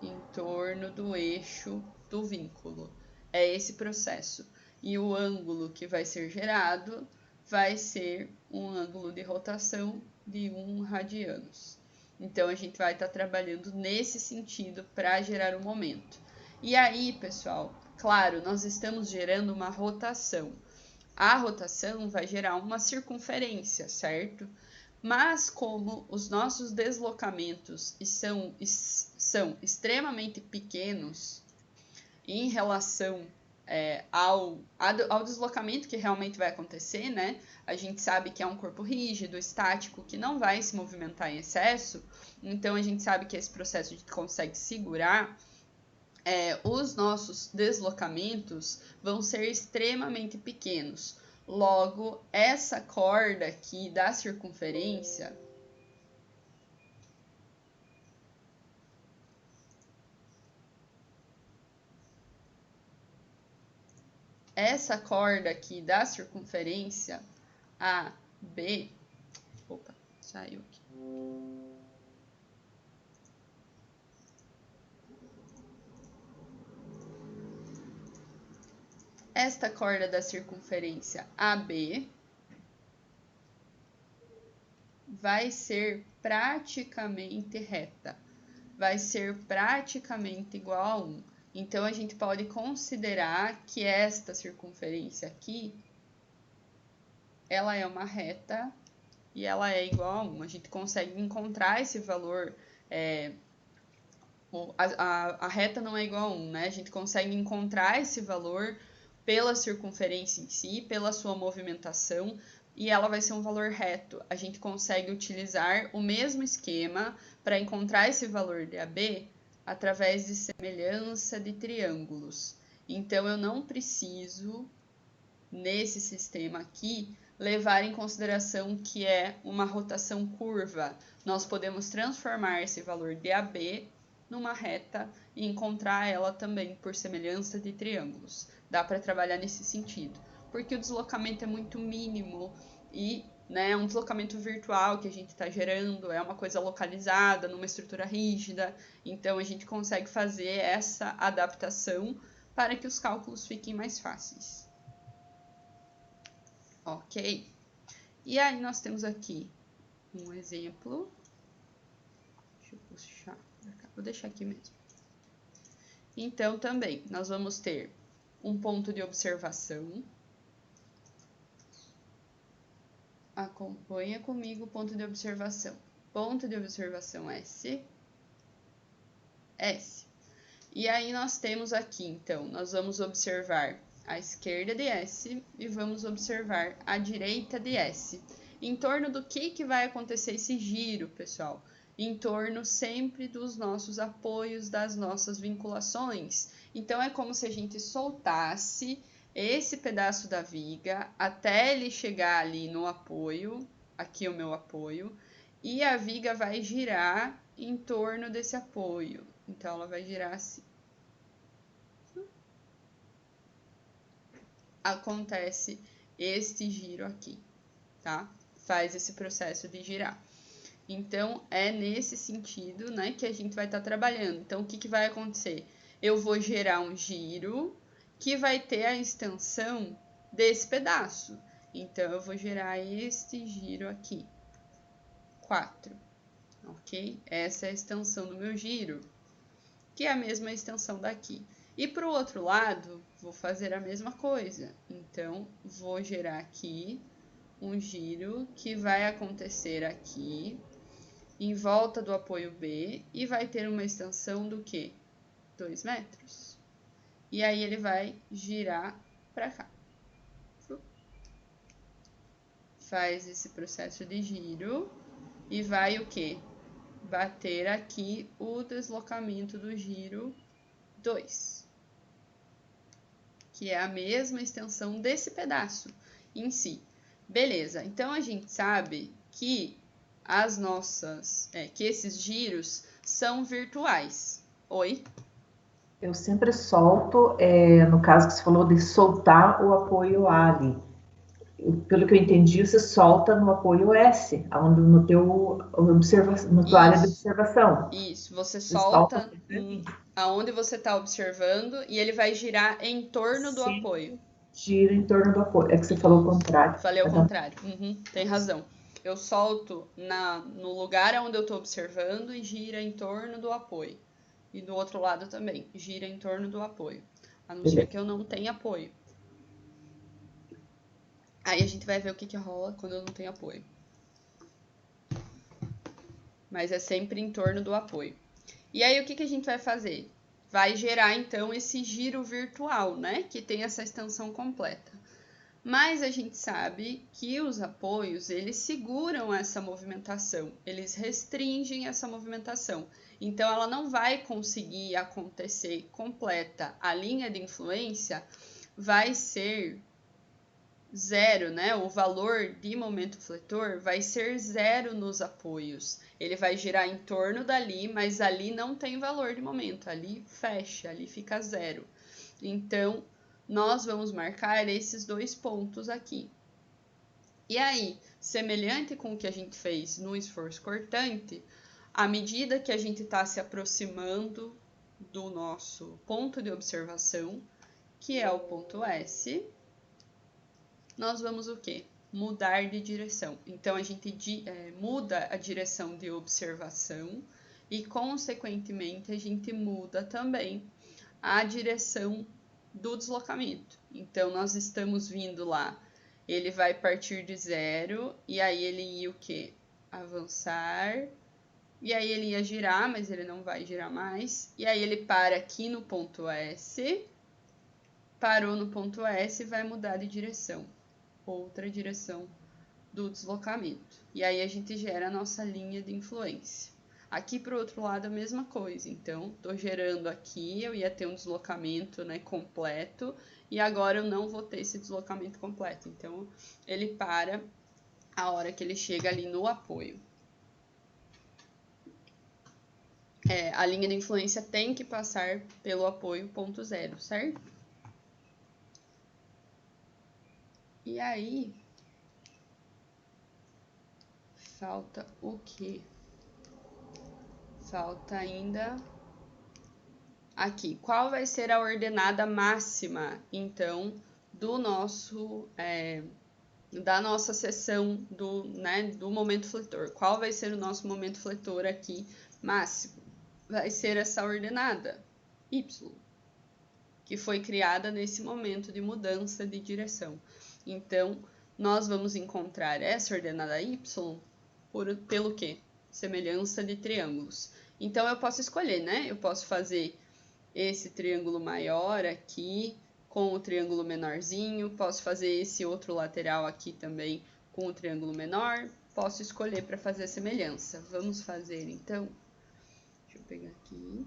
em torno do eixo do vínculo. É esse processo. E o ângulo que vai ser gerado vai ser um ângulo de rotação de 1 radianos. Então, a gente vai estar trabalhando nesse sentido para gerar o momento. E aí, pessoal, claro, nós estamos gerando uma rotação. A rotação vai gerar uma circunferência, certo? Mas como os nossos deslocamentos são extremamente pequenos em relação ao deslocamento que realmente vai acontecer, né? A gente sabe que é um corpo rígido, estático, que não vai se movimentar em excesso, então a gente sabe que esse processo a gente consegue segurar. Os nossos deslocamentos vão ser extremamente pequenos. Logo, essa corda aqui da circunferência, AB, opa, saiu aqui. Esta corda da circunferência AB vai ser praticamente reta, vai ser praticamente igual a 1. Então, a gente pode considerar que esta circunferência aqui, ela é uma reta e ela é igual a 1. A gente consegue encontrar esse valor, a reta não é igual a 1, né? A gente consegue encontrar esse valor pela circunferência em si, pela sua movimentação, e ela vai ser um valor reto. A gente consegue utilizar o mesmo esquema para encontrar esse valor de AB através de semelhança de triângulos. Então, eu não preciso, nesse sistema aqui, levar em consideração que é uma rotação curva. Nós podemos transformar esse valor de AB numa reta e encontrar ela também por semelhança de triângulos. Dá para trabalhar nesse sentido, porque o deslocamento é muito mínimo e é um deslocamento virtual que a gente está gerando, é uma coisa localizada numa estrutura rígida, então a gente consegue fazer essa adaptação para que os cálculos fiquem mais fáceis. Ok? E aí nós temos aqui um exemplo. Deixa eu puxar para cá. Vou deixar aqui mesmo. Então, também, nós vamos ter um ponto de observação. Acompanha comigo o ponto de observação. Ponto de observação S. S. E aí nós temos aqui, então, nós vamos observar a esquerda de S e vamos observar a direita de S. Em torno do que vai acontecer esse giro, pessoal? Em torno sempre dos nossos apoios, das nossas vinculações. Então, é como se a gente soltasse esse pedaço da viga até ele chegar ali no apoio, aqui é o meu apoio, e a viga vai girar em torno desse apoio. Então, ela vai girar assim. Acontece este giro aqui, tá? Faz esse processo de girar. Então, é nesse sentido, né, que a gente vai estar trabalhando. Então, o que vai acontecer? Eu vou gerar um giro que vai ter a extensão desse pedaço. Então, eu vou gerar este giro aqui, 4, ok? Essa é a extensão do meu giro, que é a mesma extensão daqui. E para o outro lado, vou fazer a mesma coisa. Então, vou gerar aqui um giro que vai acontecer aqui, em volta do apoio B, e vai ter uma extensão do quê? 2 metros. E aí ele vai girar para cá. Faz esse processo de giro e vai o quê? Bater aqui o deslocamento do giro 2, que é a mesma extensão desse pedaço em si. Beleza, então a gente sabe que que esses giros são virtuais. Oi? Eu sempre solto, no caso que você falou de soltar o apoio A ali. Pelo que eu entendi, você solta no apoio S, onde no na tua área de observação. Isso, você Você solta solta sempre ali. aonde você está observando e ele vai girar em torno do apoio. Gira em torno do apoio. É que você falou o contrário. Falei ao contrário. Tem razão. Eu solto no lugar onde eu estou observando e gira em torno do apoio. E do outro lado também, gira em torno do apoio. A não ser que eu não tenha apoio. Aí a gente vai ver o que rola quando eu não tenho apoio. Mas é sempre em torno do apoio. E aí o que a gente vai fazer? Vai gerar então esse giro virtual, né? Que tem essa extensão completa. Mas a gente sabe que os apoios, eles seguram essa movimentação, eles restringem essa movimentação. Então, ela não vai conseguir acontecer completa. A linha de influência vai ser zero, né? O valor de momento fletor vai ser zero nos apoios. Ele vai girar em torno dali, mas ali não tem valor de momento. Ali fecha, ali fica zero. Então, nós vamos marcar esses 2 pontos aqui. E aí, semelhante com o que a gente fez no esforço cortante, à medida que a gente está se aproximando do nosso ponto de observação, que é o ponto S, nós vamos o quê? Mudar de direção. Então, a gente muda a direção de observação e, consequentemente, a gente muda também a direção do deslocamento. Então, nós estamos vindo lá, ele vai partir de zero, e aí ele ia o quê? Avançar, e aí ele ia girar, mas ele não vai girar mais, e aí ele para aqui no ponto S, parou no ponto S e vai mudar de direção, outra direção do deslocamento. E aí a gente gera a nossa linha de influência. Aqui para o outro lado a mesma coisa, então estou gerando aqui, eu ia ter um deslocamento, né, completo, e agora eu não vou ter esse deslocamento completo, então ele para a hora que ele chega ali no apoio. A linha de influência tem que passar pelo apoio ponto zero, certo? E aí, falta o quê? Falta ainda aqui. Qual vai ser a ordenada máxima, então, do nosso da nossa seção do momento fletor? Qual vai ser o nosso momento fletor aqui máximo? Vai ser essa ordenada Y, que foi criada nesse momento de mudança de direção. Então, nós vamos encontrar essa ordenada Y pelo quê? Semelhança de triângulos. Então, eu posso escolher, né? Eu posso fazer esse triângulo maior aqui com o triângulo menorzinho, posso fazer esse outro lateral aqui também com o triângulo menor, posso escolher para fazer a semelhança. Vamos fazer, então, deixa eu pegar aqui,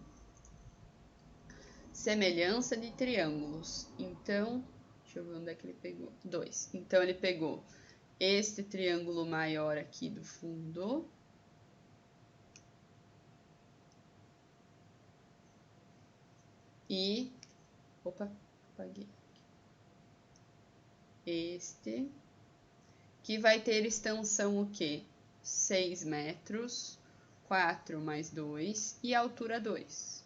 semelhança de triângulos. Então, deixa eu ver onde é que ele pegou, 2. Então, ele pegou este triângulo maior aqui do fundo, e, opa, apaguei, este, que vai ter extensão o quê? 6 metros, 4 mais 2 e altura 2.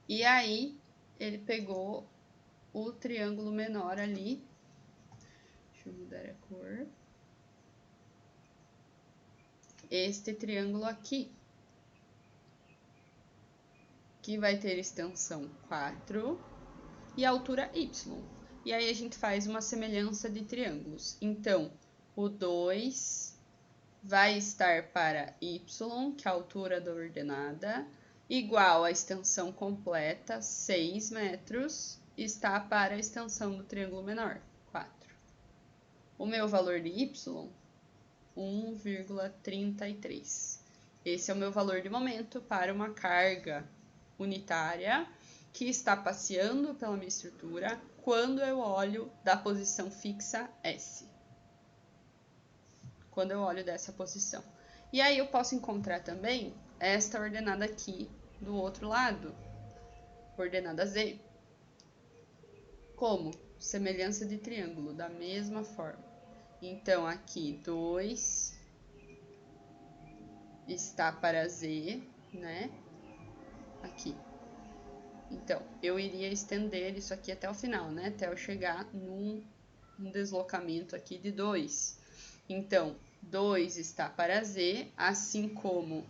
E aí, ele pegou o triângulo menor ali, deixa eu mudar a cor, este triângulo aqui, que vai ter extensão 4 e altura y. E aí a gente faz uma semelhança de triângulos. Então, o 2 vai estar para y, que é a altura da ordenada, igual à extensão completa, 6 metros, está para a extensão do triângulo menor, 4. O meu valor de y, 1,33. Esse é o meu valor de momento para uma carga unitária que está passeando pela minha estrutura quando eu olho da posição fixa S. Quando eu olho dessa posição. E aí eu posso encontrar também esta ordenada aqui do outro lado, ordenada Z. Como? Semelhança de triângulo, da mesma forma. Então, aqui 2 está para Z, né? Aqui. Então, eu iria estender isso aqui até o final, né? Até eu chegar num deslocamento aqui de 2. Então, 2 está para Z, assim como...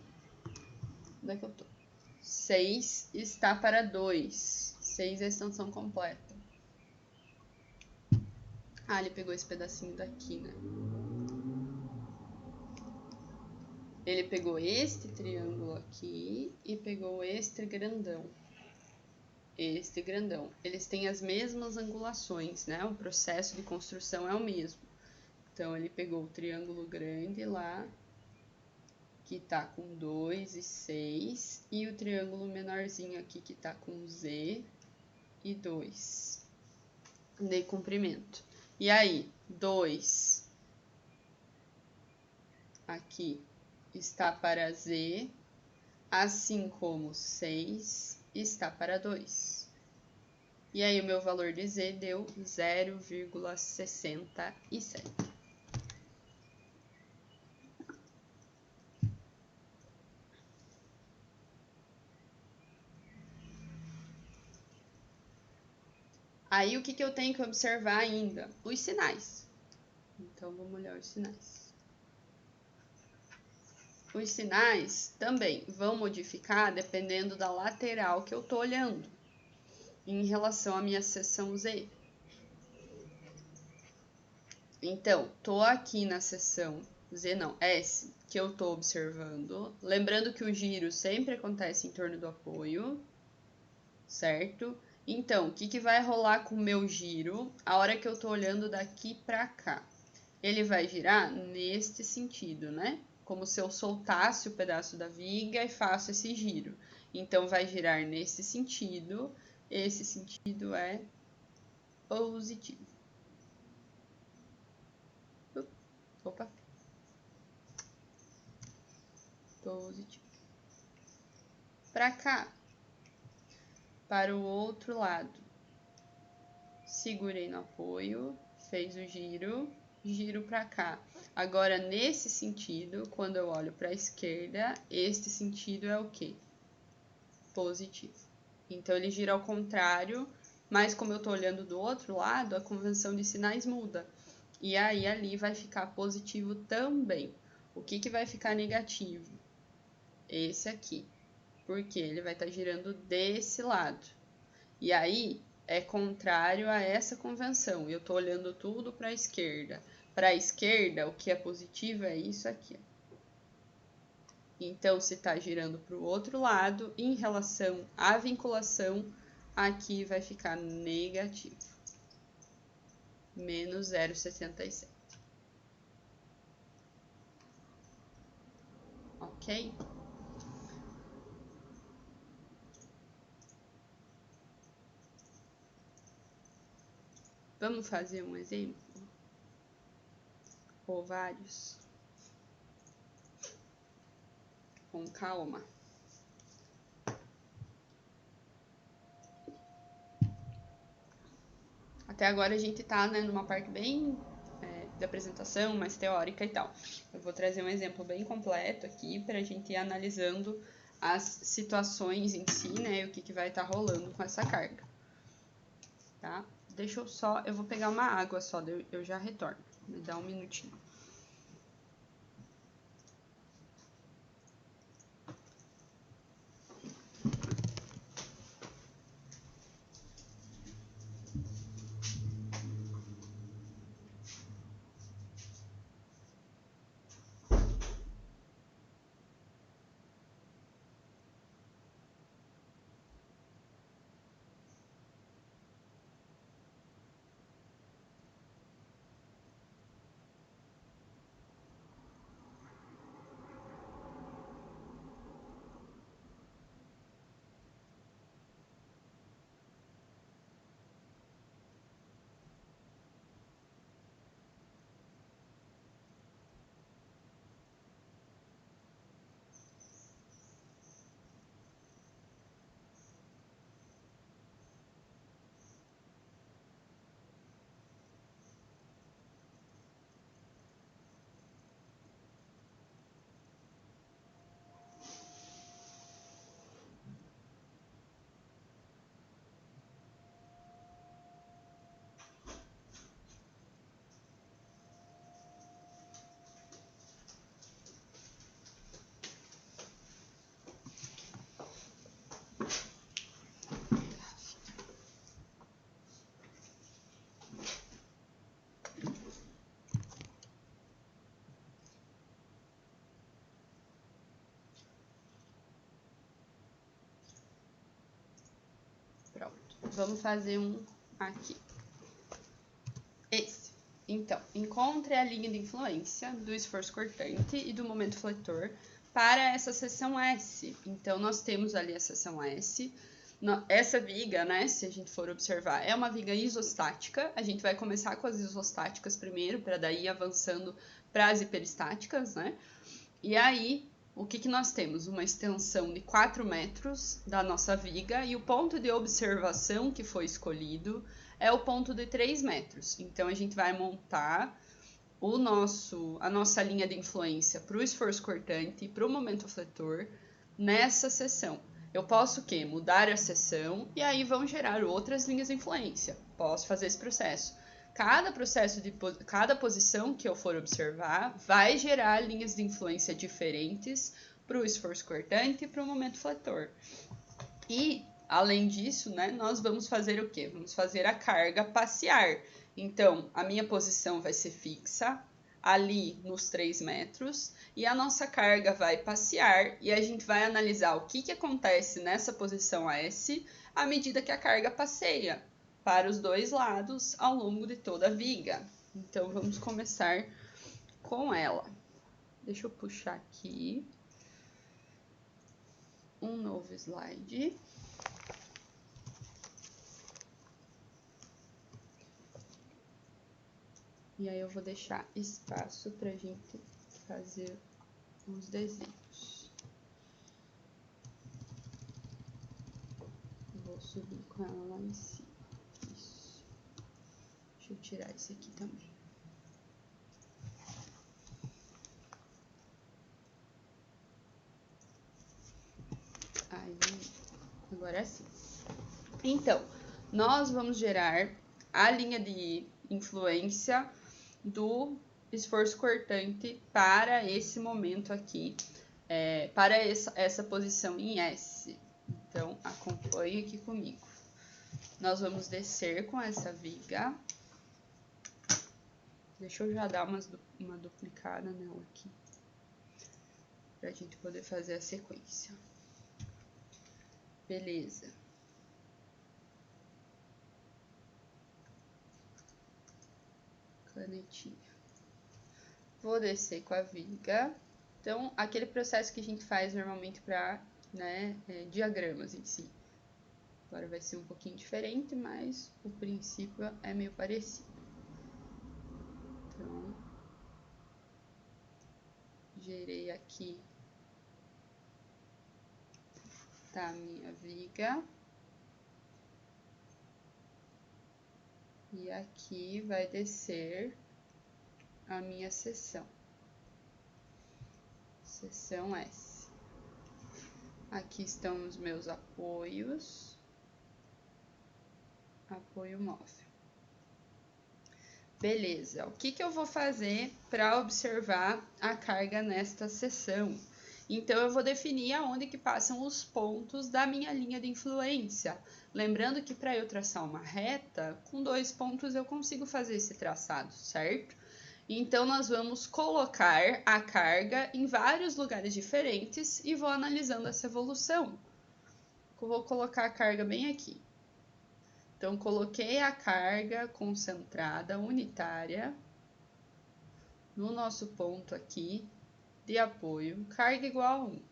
Onde é que eu tô? 6 está para 2. 6 é a extensão completa. Ah, ele pegou esse pedacinho daqui, né? Ele pegou este triângulo aqui e pegou este grandão. Este grandão. Eles têm as mesmas angulações, né? O processo de construção é o mesmo. Então, ele pegou o triângulo grande lá, que tá com 2 e 6, e o triângulo menorzinho aqui, que tá com Z e 2 de comprimento. E aí, 2 aqui está para Z, assim como 6 está para 2. E aí, o meu valor de Z deu 0,67. Aí, o que eu tenho que observar ainda? Os sinais. Então, vamos olhar os sinais. Os sinais também vão modificar dependendo da lateral que eu estou olhando, em relação à minha seção Z. Então, estou aqui na seção Z, não, S, que eu estou observando. Lembrando que o giro sempre acontece em torno do apoio, certo? Então, o que vai rolar com o meu giro a hora que eu estou olhando daqui para cá? Ele vai girar neste sentido, né? Como se eu soltasse o pedaço da viga e faço esse giro. Então, vai girar nesse sentido. Esse sentido é positivo. Opa. Positivo. Para cá. Para o outro lado. Segurei no apoio. Fez o giro. Giro para cá. Agora, nesse sentido, quando eu olho para a esquerda, este sentido é o quê? Positivo. Então, ele gira ao contrário, mas como eu estou olhando do outro lado, a convenção de sinais muda. E aí, ali vai ficar positivo também. O que vai ficar negativo? Esse aqui. Porque ele vai estar girando desse lado. E aí, é contrário a essa convenção. Eu estou olhando tudo para a esquerda. Para a esquerda, o que é positivo é isso aqui. Então, se está girando para o outro lado, em relação à vinculação, aqui vai ficar negativo. Menos 0,67. Ok? Vamos fazer um exemplo? Ou vários? Com calma. Até agora a gente tá, né, numa parte bem de apresentação, mais teórica e tal. Eu vou trazer um exemplo bem completo aqui para a gente ir analisando as situações em si, né, e o que vai estar rolando com essa carga. Tá? Deixa eu só, eu vou pegar uma água só, eu já retorno. Me dá um minutinho. vamos fazer um aqui. Esse. Então, encontre a linha de influência do esforço cortante e do momento fletor para essa seção S. Então, nós temos ali a seção S. Essa viga, né, se a gente for observar, é uma viga isostática. A gente vai começar com as isostáticas primeiro, para daí ir avançando para as hiperestáticas, né? E aí, o que nós temos? Uma extensão de 4 metros da nossa viga e o ponto de observação que foi escolhido é o ponto de 3 metros. Então, a gente vai montar a nossa linha de influência para o esforço cortante e para o momento fletor nessa seção. Eu posso mudar a seção e aí vão gerar outras linhas de influência. Posso fazer esse processo. Cada posição que eu for observar vai gerar linhas de influência diferentes para o esforço cortante e para o momento fletor. E, além disso, né, nós vamos fazer o quê? Vamos fazer a carga passear. Então, a minha posição vai ser fixa, ali nos 3 metros, e a nossa carga vai passear, e a gente vai analisar o que acontece nessa posição S à medida que a carga passeia para os dois lados ao longo de toda a viga. Então, vamos começar com ela. Deixa eu puxar aqui um novo slide. E aí eu vou deixar espaço para a gente fazer os desenhos. Vou subir com ela lá em cima. Isso. Deixa eu tirar esse aqui também. Aí, agora sim. Então, nós vamos gerar a linha de influência do esforço cortante para esse momento aqui, para essa posição em S. Então, acompanhe aqui comigo. Nós vamos descer com essa viga. Deixa eu já dar uma duplicada nela aqui, para a gente poder fazer a sequência. Beleza. Canetinha. Vou descer com a viga. Então, aquele processo que a gente faz normalmente para, né, diagramas em si. Agora vai ser um pouquinho diferente, mas o princípio é meio parecido. Então, gerei aqui, tá, a minha viga. E aqui vai descer a minha seção. Seção S. Aqui estão os meus apoios. Apoio móvel. Beleza, o que eu vou fazer para observar a carga nesta seção? Então, eu vou definir aonde que passam os pontos da minha linha de influência. Lembrando que para eu traçar uma reta, com 2 pontos eu consigo fazer esse traçado, certo? Então, nós vamos colocar a carga em vários lugares diferentes e vou analisando essa evolução. Eu vou colocar a carga bem aqui. Então, coloquei a carga concentrada unitária no nosso ponto aqui de apoio, carga igual a 1,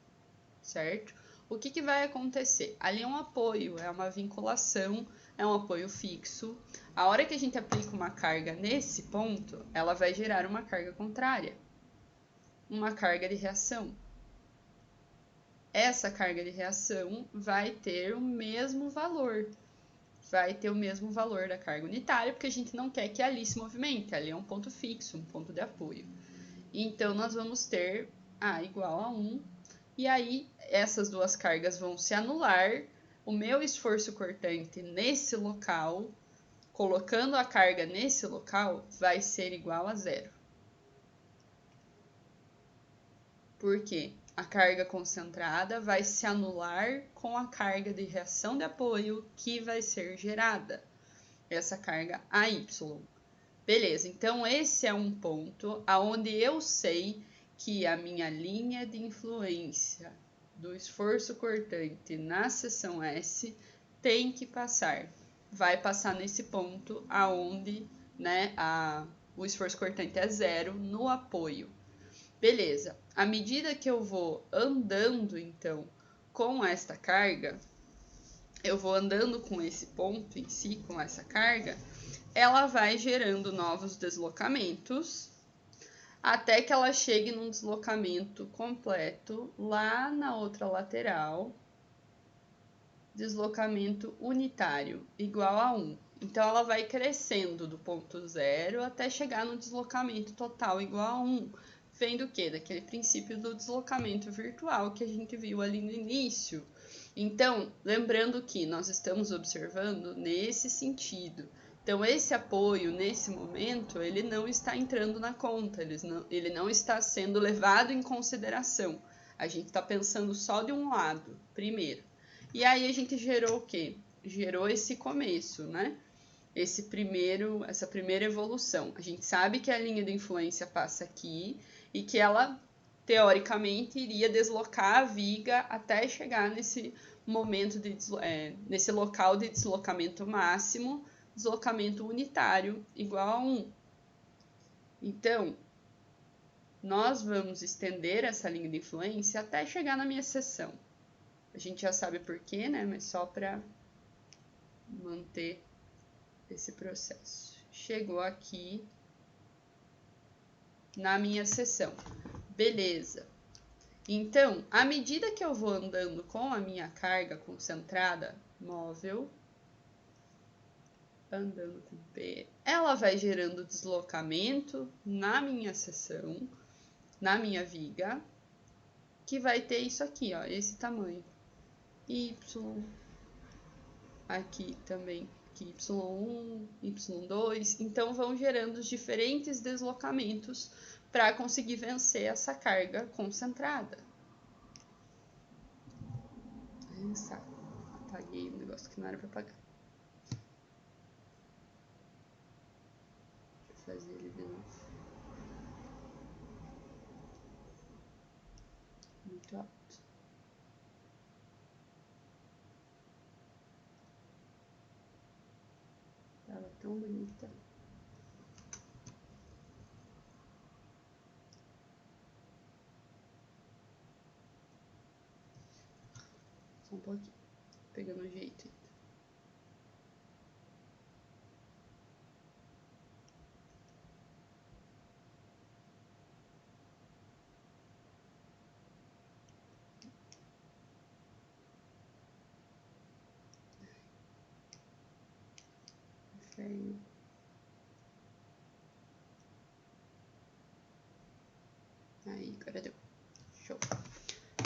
certo? O que vai acontecer? Ali é um apoio, é uma vinculação, é um apoio fixo. A hora que a gente aplica uma carga nesse ponto, ela vai gerar uma carga contrária, uma carga de reação. Essa carga de reação vai ter o mesmo valor. Vai ter o mesmo valor da carga unitária, porque a gente não quer que ali se movimente, ali é um ponto fixo, um ponto de apoio. Então, nós vamos ter A igual a 1, e aí essas duas cargas vão se anular, o meu esforço cortante nesse local, colocando a carga nesse local, vai ser igual a 0. Por quê? A carga concentrada vai se anular com a carga de reação de apoio que vai ser gerada, essa carga AY. Beleza, então esse é um ponto onde eu sei que a minha linha de influência do esforço cortante na seção S tem que passar vai passar nesse ponto aonde, né, o esforço cortante é 0 no apoio. Beleza. À medida que eu vou andando, então, com esta carga, eu vou andando com esse ponto em si, com essa carga, ela vai gerando novos deslocamentos, até que ela chegue num deslocamento completo lá na outra lateral, deslocamento unitário, igual a 1. Então, ela vai crescendo do ponto 0 até chegar no deslocamento total igual a 1. Vem do quê? Daquele princípio do deslocamento virtual que a gente viu ali no início. Então, lembrando que nós estamos observando nesse sentido. Então, esse apoio, nesse momento, ele não está entrando na conta, ele não está sendo levado em consideração. A gente está pensando só de um lado, primeiro. E aí a gente gerou o quê? Gerou esse começo, né? Essa primeira evolução. A gente sabe que a linha de influência passa aqui e que ela, teoricamente, iria deslocar a viga até chegar nesse momento, nesse local de deslocamento máximo, deslocamento unitário igual a 1. Então, nós vamos estender essa linha de influência até chegar na minha seção. A gente já sabe por quê, né? Mas só para manter esse processo. Chegou aqui na minha seção. Beleza. Então, à medida que eu vou andando com a minha carga concentrada móvel, andando com P, ela vai gerando deslocamento na minha seção, na minha viga, que vai ter isso aqui, ó, esse tamanho. Y, aqui também, aqui Y1, Y2, então vão gerando os diferentes deslocamentos para conseguir vencer essa carga concentrada. Apaguei um negócio que não era para apagar. Deixa eu fazer ele de novo. Muito alto. Tava tão bonita. Só um pouquinho. Pegando o jeito ainda. Inferno. Aí, agora deu. Show.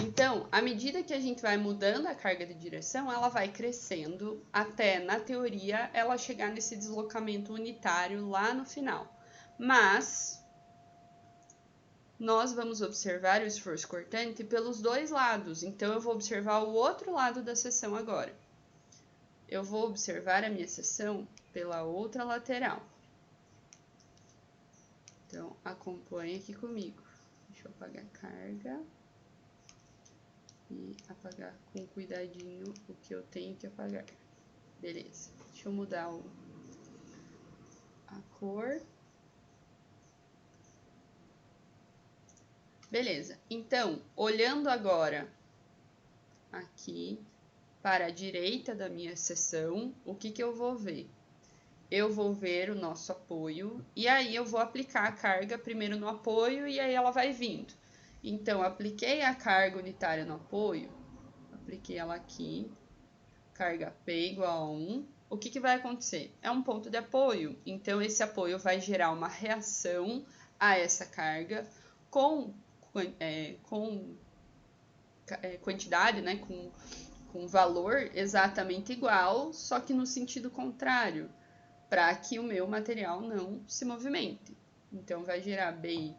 Então, à medida que a gente vai mudando a carga de direção, ela vai crescendo até, na teoria, ela chegar nesse deslocamento unitário lá no final. Mas nós vamos observar o esforço cortante pelos dois lados. Então, eu vou observar o outro lado da seção agora. Eu vou observar a minha seção pela outra lateral. Então, acompanhe aqui comigo. Deixa eu apagar a carga. E apagar com cuidadinho o que eu tenho que apagar. Beleza. Deixa eu mudar a cor. Beleza. Então, olhando agora aqui para a direita da minha seção, o que eu vou ver? Eu vou ver o nosso apoio e aí eu vou aplicar a carga primeiro no apoio e aí ela vai vindo. Então, apliquei a carga unitária no apoio, apliquei ela aqui, carga P igual a 1. O que vai acontecer? É um ponto de apoio, então esse apoio vai gerar uma reação a essa carga com quantidade, né, com valor exatamente igual, só que no sentido contrário, para que o meu material não se movimente. Então, vai gerar BY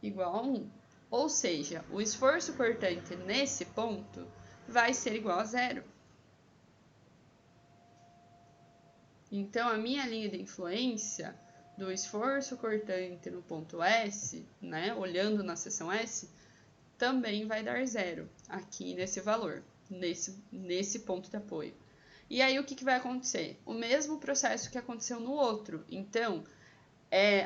igual a 1. Ou seja, o esforço cortante nesse ponto vai ser igual a 0. Então, a minha linha de influência do esforço cortante no ponto S, né, olhando na seção S, também vai dar 0 aqui nesse valor, nesse ponto de apoio. E aí o que vai acontecer? O mesmo processo que aconteceu no outro. Então,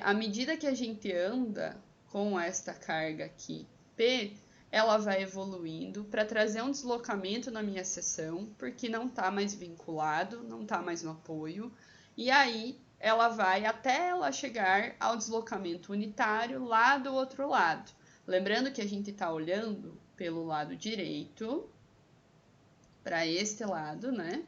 à medida que a gente anda com esta carga aqui, P, ela vai evoluindo para trazer um deslocamento na minha seção, porque não está mais vinculado, não está mais no apoio. E aí ela vai até ela chegar ao deslocamento unitário lá do outro lado. Lembrando que a gente está olhando pelo lado direito, para este lado, né?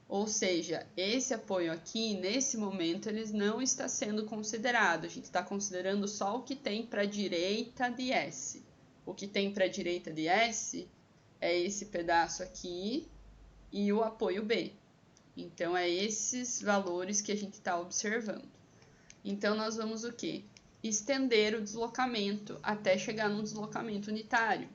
Ou seja, esse apoio aqui, nesse momento, ele não está sendo considerado. A gente está considerando só o que tem para a direita de S. O que tem para a direita de S é esse pedaço aqui e o apoio B. Então, é esses valores que a gente está observando. Então, nós vamos o quê? Estender o deslocamento até chegar num deslocamento unitário.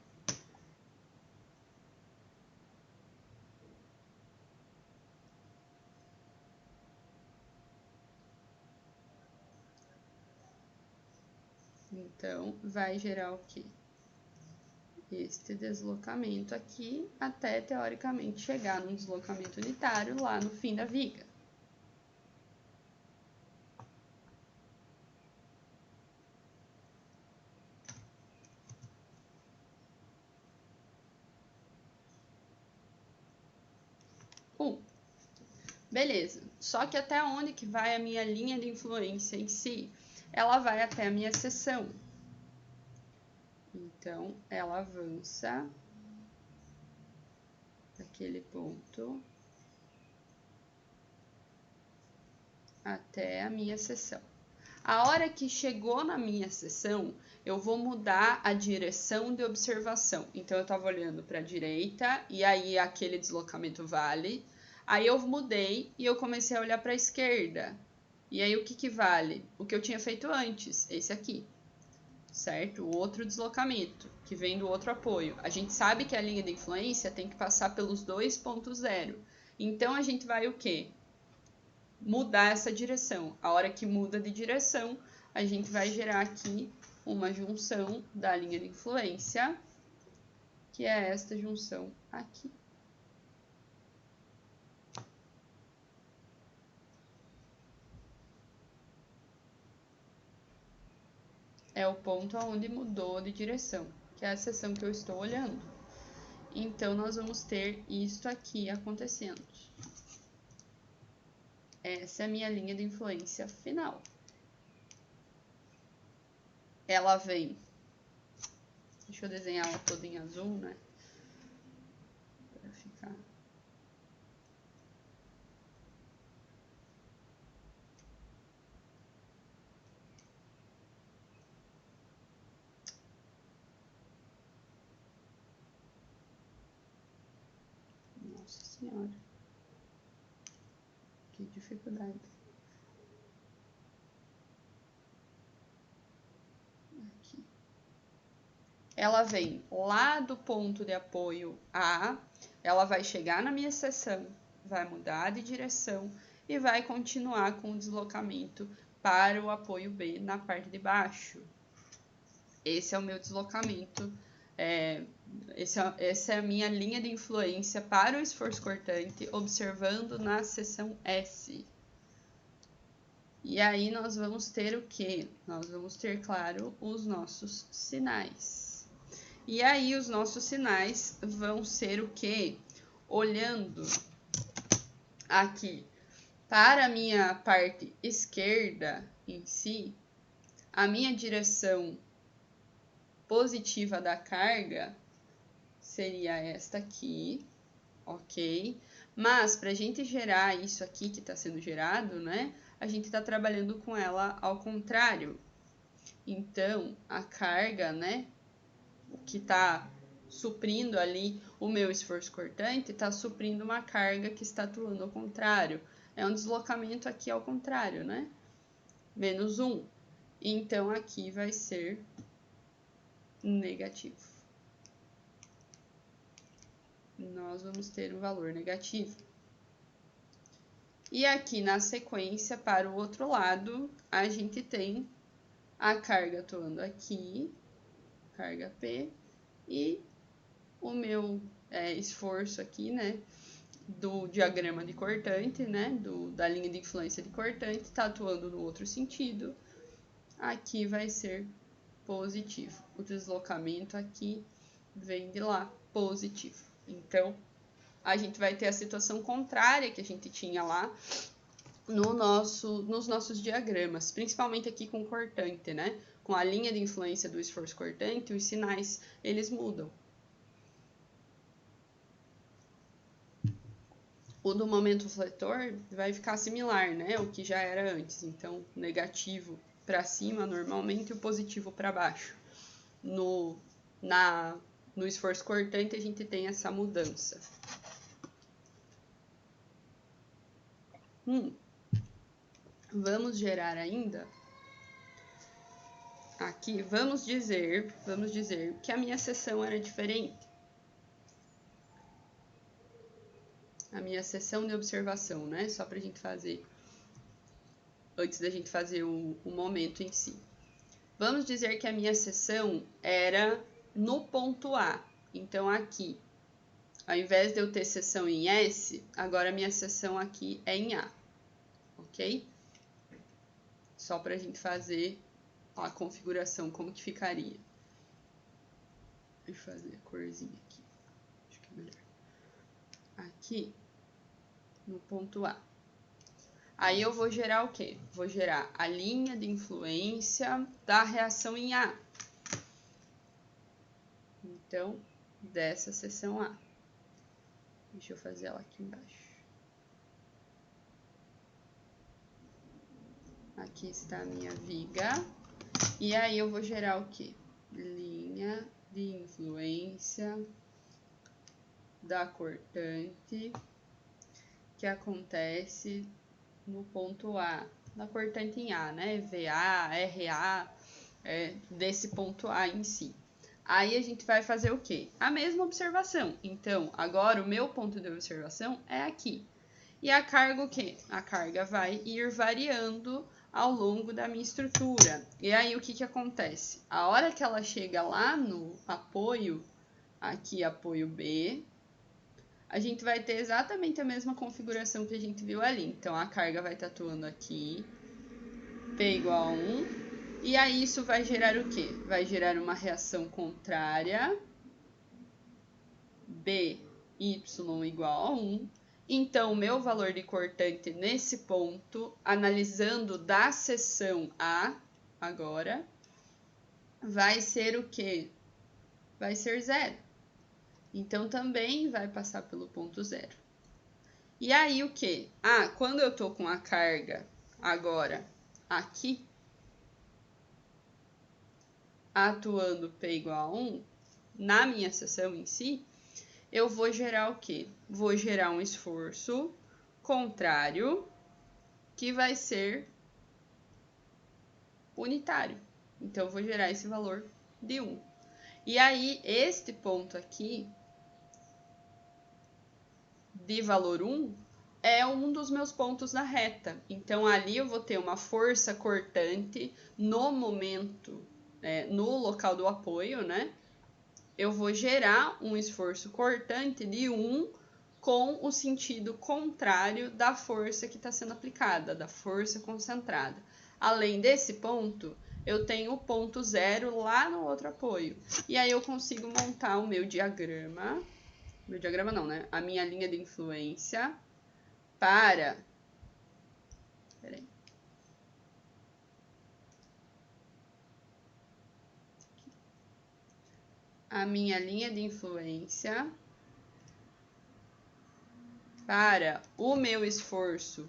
Então, vai gerar o quê? Este deslocamento aqui até, teoricamente, chegar num deslocamento unitário lá no fim da viga. Beleza, só que até onde que vai a minha linha de influência em si? Ela vai até a minha seção. Então, ela avança daquele ponto até a minha seção. A hora que chegou na minha seção, eu vou mudar a direção de observação. Então, eu estava olhando para a direita e aí aquele deslocamento vale. Aí eu mudei e eu comecei a olhar para a esquerda. E aí o que vale? O que eu tinha feito antes, esse aqui, certo? O outro deslocamento, que vem do outro apoio. A gente sabe que a linha de influência tem que passar pelos 2.0. Então, a gente vai o quê? Mudar essa direção. A hora que muda de direção, a gente vai gerar aqui uma junção da linha de influência, que é esta junção aqui. É o ponto onde mudou de direção, que é a seção que eu estou olhando. Então, nós vamos ter isto aqui acontecendo. Essa é a minha linha de influência final. Ela vem... Deixa eu desenhar ela toda em azul, né? Para ficar... Nossa Senhora. Que dificuldade. Aqui. Ela vem lá do ponto de apoio A, ela vai chegar na minha seção, vai mudar de direção e vai continuar com o deslocamento para o apoio B na parte de baixo. Esse é o meu deslocamento, essa é a minha linha de influência para o esforço cortante, observando na seção S. E aí nós vamos ter o quê? Nós vamos ter, claro, os nossos sinais. E aí os nossos sinais vão ser o quê? Olhando aqui para a minha parte esquerda em si, a minha direção positiva da carga seria esta aqui, ok? Mas para a gente gerar isso aqui que está sendo gerado, né? A gente está trabalhando com ela ao contrário. Então, a carga, né? O que está suprindo ali o meu esforço cortante está suprindo uma carga que está atuando ao contrário. É um deslocamento aqui ao contrário, né? Menos 1. Então, aqui vai ser negativo. Nós vamos ter um valor negativo. E aqui na sequência, para o outro lado, a gente tem a carga atuando aqui, carga P, e o meu esforço aqui, né, do diagrama de cortante, né, da linha de influência de cortante, está atuando no outro sentido, aqui vai ser positivo. O deslocamento aqui vem de lá, positivo. Então, a gente vai ter a situação contrária que a gente tinha lá nos nossos diagramas, principalmente aqui com cortante, né? Com a linha de influência do esforço cortante, os sinais, eles mudam. O do momento fletor vai ficar similar, né? O que já era antes. Então, negativo para cima normalmente e o positivo para baixo. No esforço cortante a gente tem essa mudança. Vamos gerar ainda aqui, vamos dizer que a minha seção era diferente. A minha seção de observação, né? Só para a gente fazer, antes da gente fazer o momento em si. Vamos dizer que a minha seção era no ponto A. Então, aqui, ao invés de eu ter seção em S, agora a minha seção aqui é em A. Ok? Só para a gente fazer a configuração, como que ficaria. Deixa eu fazer a corzinha aqui. Acho que é melhor. Aqui, no ponto A. Aí eu vou gerar o quê? Vou gerar a linha de influência da reação em A. Então, dessa seção A. Deixa eu fazer ela aqui embaixo. Aqui está a minha viga. E aí eu vou gerar o quê? Linha de influência da cortante que acontece no ponto A, da cortante em A, né? VA, RA, desse ponto A em si. Aí a gente vai fazer o quê? A mesma observação. Então, agora o meu ponto de observação é aqui. E a carga o quê? A carga vai ir variando ao longo da minha estrutura. E aí o que que acontece? A hora que ela chega lá no apoio, aqui apoio B, a gente vai ter exatamente a mesma configuração que a gente viu ali. Então, a carga vai estar atuando aqui, P igual a 1, e aí isso vai gerar o quê? Vai gerar uma reação contrária, BY igual a 1. Então, o meu valor de cortante nesse ponto, analisando da seção A, agora, vai ser o quê? Vai ser 0. Então, também vai passar pelo ponto 0. E aí, o quê? Quando eu tô com a carga agora aqui, atuando P igual a 1, na minha seção em si, eu vou gerar o quê? Vou gerar um esforço contrário que vai ser unitário. Então, eu vou gerar esse valor de 1. E aí, este ponto aqui, de valor 1, é um dos meus pontos na reta. Então, ali eu vou ter uma força cortante no momento, no local do apoio, né? Eu vou gerar um esforço cortante de 1 com o sentido contrário da força que está sendo aplicada, da força concentrada. Além desse ponto, eu tenho o ponto 0 lá no outro apoio. E aí eu consigo montar o meu diagrama. Meu diagrama não, né? A minha linha de influência para... Peraí. A minha linha de influência para o meu esforço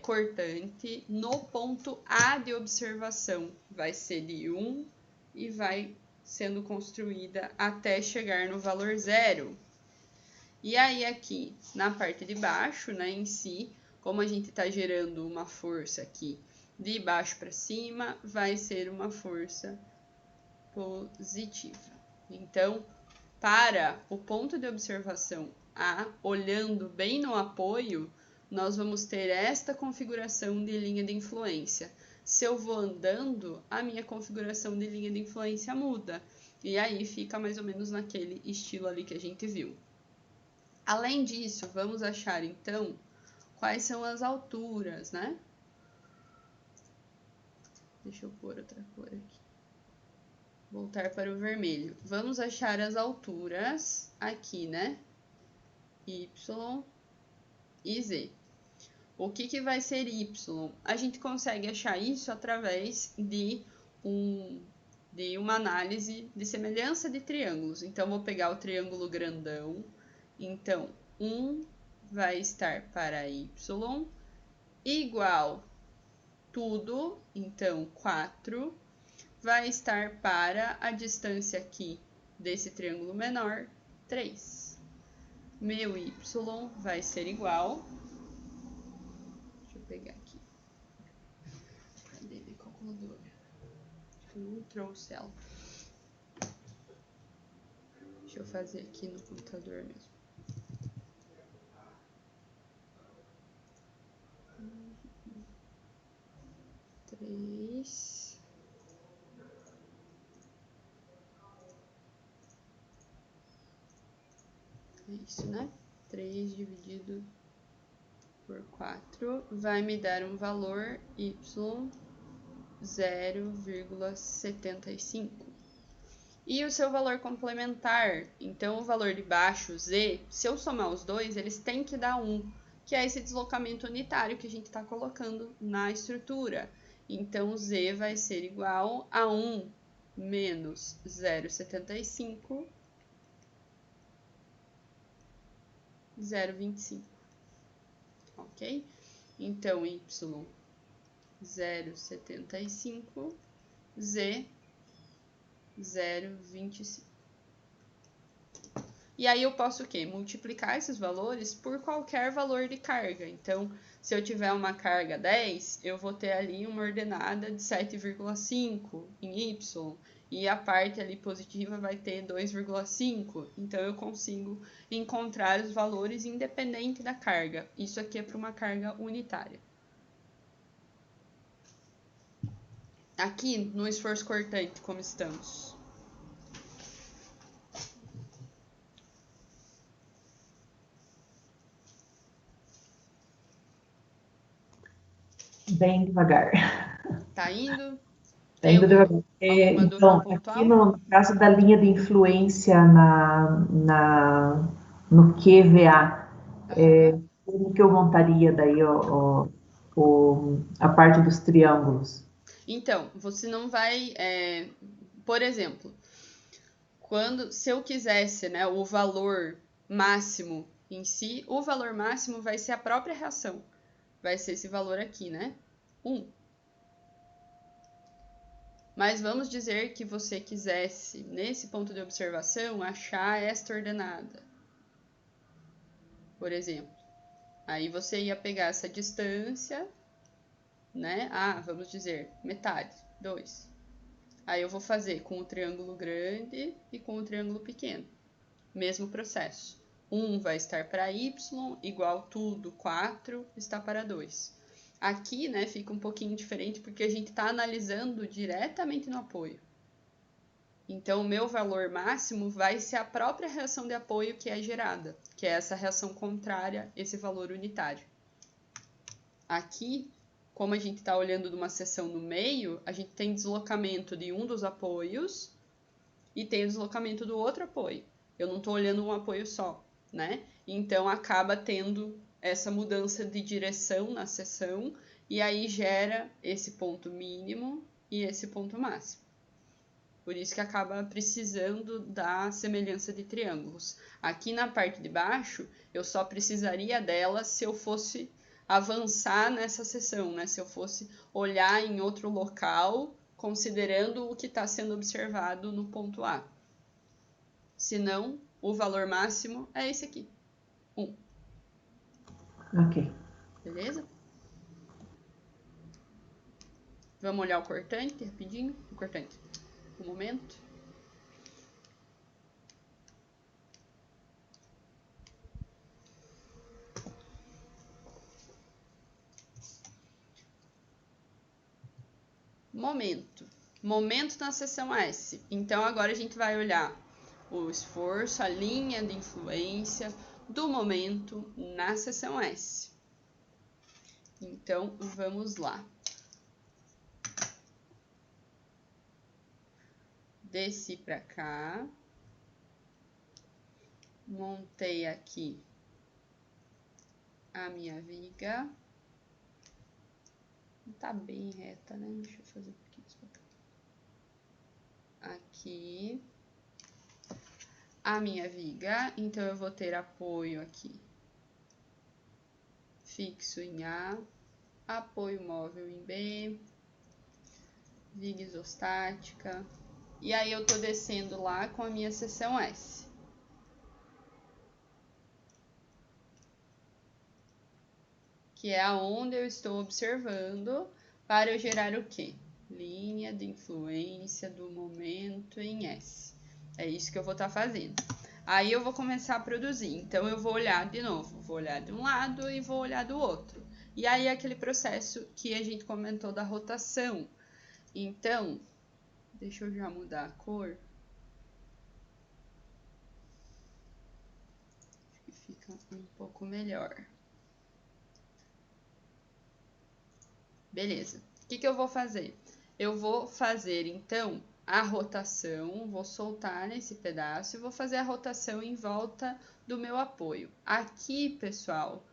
cortante no ponto A de observação. Vai ser de 1 e vai sendo construída até chegar no valor 0. E aí aqui, na parte de baixo, né, em si, como a gente está gerando uma força aqui de baixo para cima, vai ser uma força positiva. Então, para o ponto de observação A, olhando bem no apoio, nós vamos ter esta configuração de linha de influência. Se eu vou andando, a minha configuração de linha de influência muda. E aí fica mais ou menos naquele estilo ali que a gente viu. Além disso, vamos achar, então, quais são as alturas, né? Deixa eu pôr outra cor aqui. Voltar para o vermelho. Vamos achar as alturas aqui, né? Y e Z. O que vai ser Y? A gente consegue achar isso através de uma análise de semelhança de triângulos. Então, vou pegar o triângulo grandão. Então, 1 vai estar para Y igual tudo. Então, 4 vai estar para a distância aqui desse triângulo menor, 3. Meu Y vai ser igual... Deixa eu pegar aqui. Cadê minha calculadora? Não trouxe ela. Deixa eu fazer aqui no computador mesmo. Três. É isso, né? 3 dividido por 4 vai me dar um valor y 0,75. E o seu valor complementar, então o valor de baixo, z, se eu somar os dois, eles têm que dar 1, que é esse deslocamento unitário que a gente está colocando na estrutura. Então, z vai ser igual a 1 menos 0,75, 0,25. Ok? Então, y 0,75, z 0,25. E aí eu posso o quê? Multiplicar esses valores por qualquer valor de carga. Então, se eu tiver uma carga 10, eu vou ter ali uma ordenada de 7,5 em y. E a parte ali positiva vai ter 2,5. Então, eu consigo encontrar os valores independente da carga. Isso aqui é para uma carga unitária. Aqui, no esforço cortante, como estamos? Bem devagar. Tá indo? Tá indo devagar. Então, aqui no caso da linha de influência no QVA, como que eu montaria daí a parte dos triângulos? Então, você não vai... por exemplo, se eu quisesse, né, o valor máximo em si, o valor máximo vai ser a própria reação. Vai ser esse valor aqui, né? 1. Mas vamos dizer que você quisesse, nesse ponto de observação, achar esta ordenada. Por exemplo. Aí você ia pegar essa distância, né? Vamos dizer, metade, 2. Aí eu vou fazer com o triângulo grande e com o triângulo pequeno. Mesmo processo. 1 vai estar para y, igual tudo, 4 está para 2. Aqui, né, fica um pouquinho diferente porque a gente está analisando diretamente no apoio. Então, o meu valor máximo vai ser a própria reação de apoio que é gerada, que é essa reação contrária, esse valor unitário. Aqui, como a gente está olhando de uma seção no meio, a gente tem deslocamento de um dos apoios e tem o deslocamento do outro apoio. Eu não estou olhando um apoio só, né? Então, acaba tendo essa mudança de direção na seção e aí gera esse ponto mínimo e esse ponto máximo. Por isso que acaba precisando da semelhança de triângulos. Aqui na parte de baixo, eu só precisaria dela se eu fosse avançar nessa seção, né? Se eu fosse olhar em outro local, considerando o que está sendo observado no ponto A. Se não, o valor máximo é esse aqui, 1. Ok. Beleza? Vamos olhar o cortante rapidinho? O cortante. Um momento. Momento. Momento na seção S. Então, agora a gente vai olhar o esforço, a linha de influência, do momento na seção S. Então, vamos lá. Desci para cá. Montei aqui a minha viga. Não tá bem reta, né? Deixa eu fazer um pouquinho isso pra cá. Aqui. A minha viga. Então, eu vou ter apoio aqui. Fixo em A. Apoio móvel em B. Viga isostática. E aí, eu tô descendo lá com a minha seção S. Que é aonde eu estou observando para eu gerar o quê? Linha de influência do momento em S. É isso que eu vou estar fazendo. Aí eu vou começar a produzir. Então, eu vou olhar de novo. Vou olhar de um lado e vou olhar do outro. E aí, aquele processo que a gente comentou da rotação. Então, deixa eu já mudar a cor. Acho que fica um pouco melhor. Beleza. O que eu vou fazer? Eu vou fazer, então, a rotação, vou soltar nesse pedaço e vou fazer a rotação em volta do meu apoio. Aqui, pessoal,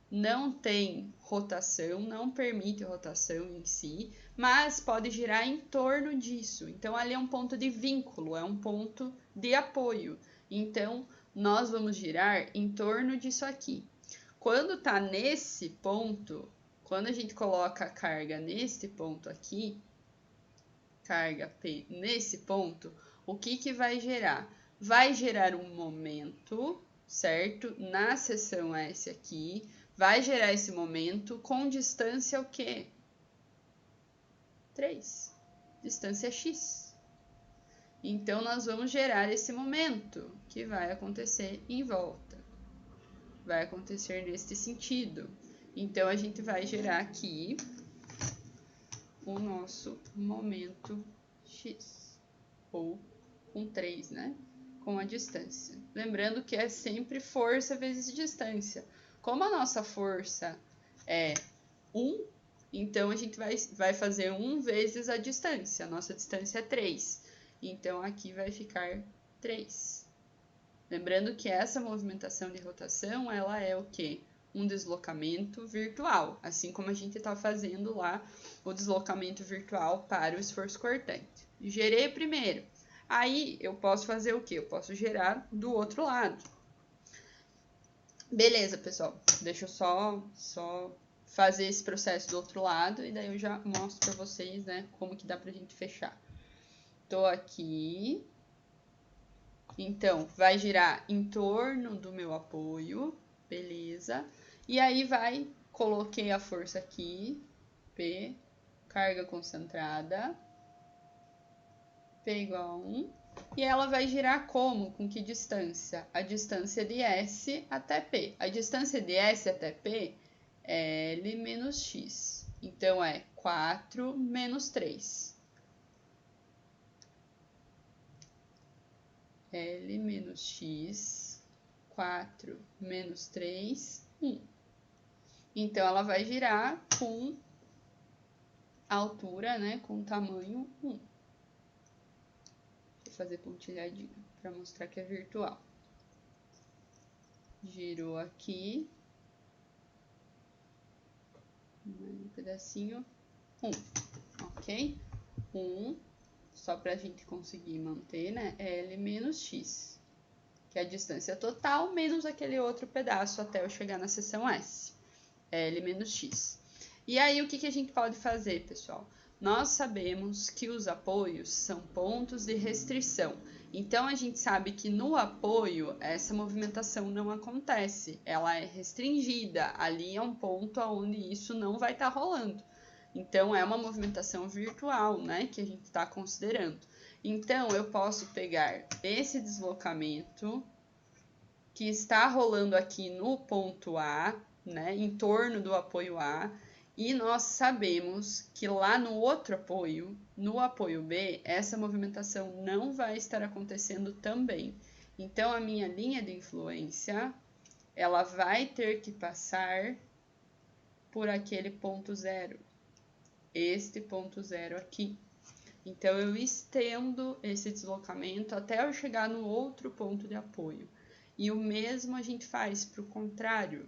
não tem rotação, não permite rotação em si, mas pode girar em torno disso. Então, ali é um ponto de vínculo, é um ponto de apoio. Então, nós vamos girar em torno disso aqui. Quando tá nesse ponto, quando a gente coloca a carga nesse ponto aqui, carga P nesse ponto, o que vai gerar? Vai gerar um momento, certo? Na seção S aqui, vai gerar esse momento com distância o quê? 3. Distância X. Então, nós vamos gerar esse momento, que vai acontecer em volta. Vai acontecer neste sentido. Então, a gente vai gerar aqui o nosso momento X, ou com 3, né? Com a distância. Lembrando que é sempre força vezes distância. Como a nossa força é 1, então a gente vai fazer 1 vezes a distância. A nossa distância é 3. Então, aqui vai ficar 3. Lembrando que essa movimentação de rotação, ela é o quê? Um deslocamento virtual, assim como a gente está fazendo lá o deslocamento virtual para o esforço cortante. Gerei primeiro. Aí, eu posso fazer o quê? Eu posso gerar do outro lado. Beleza, pessoal. Deixa eu só fazer esse processo do outro lado e daí eu já mostro para vocês, né, como que dá pra gente fechar. Tô aqui. Então, vai girar em torno do meu apoio. Beleza. E aí coloquei a força aqui, P, carga concentrada, P igual a 1, e ela vai girar como? Com que distância? A distância de S até P. A distância de S até P é L menos X. Então, é 4 menos 3. L menos X, 4 menos 3, 1. Então, ela vai girar com altura, né, com tamanho 1. Deixa eu fazer pontilhadinho para mostrar que é virtual. Girou aqui. Um pedacinho. 1. Ok? 1. Só para a gente conseguir manter, né, é L menos X. Que é a distância total menos aquele outro pedaço até eu chegar na seção S. L menos X. E aí, o que a gente pode fazer, pessoal? Nós sabemos que os apoios são pontos de restrição. Então, a gente sabe que no apoio, essa movimentação não acontece. Ela é restringida. Ali é um ponto onde isso não vai estar rolando. Então, é uma movimentação virtual, né, que a gente está considerando. Então, eu posso pegar esse deslocamento que está rolando aqui no ponto A, né, em torno do apoio A, e nós sabemos que lá no outro apoio, no apoio B, essa movimentação não vai estar acontecendo também. Então, a minha linha de influência ela vai ter que passar por aquele ponto zero, este ponto zero aqui. Então, eu estendo esse deslocamento até eu chegar no outro ponto de apoio. E o mesmo a gente faz para o contrário.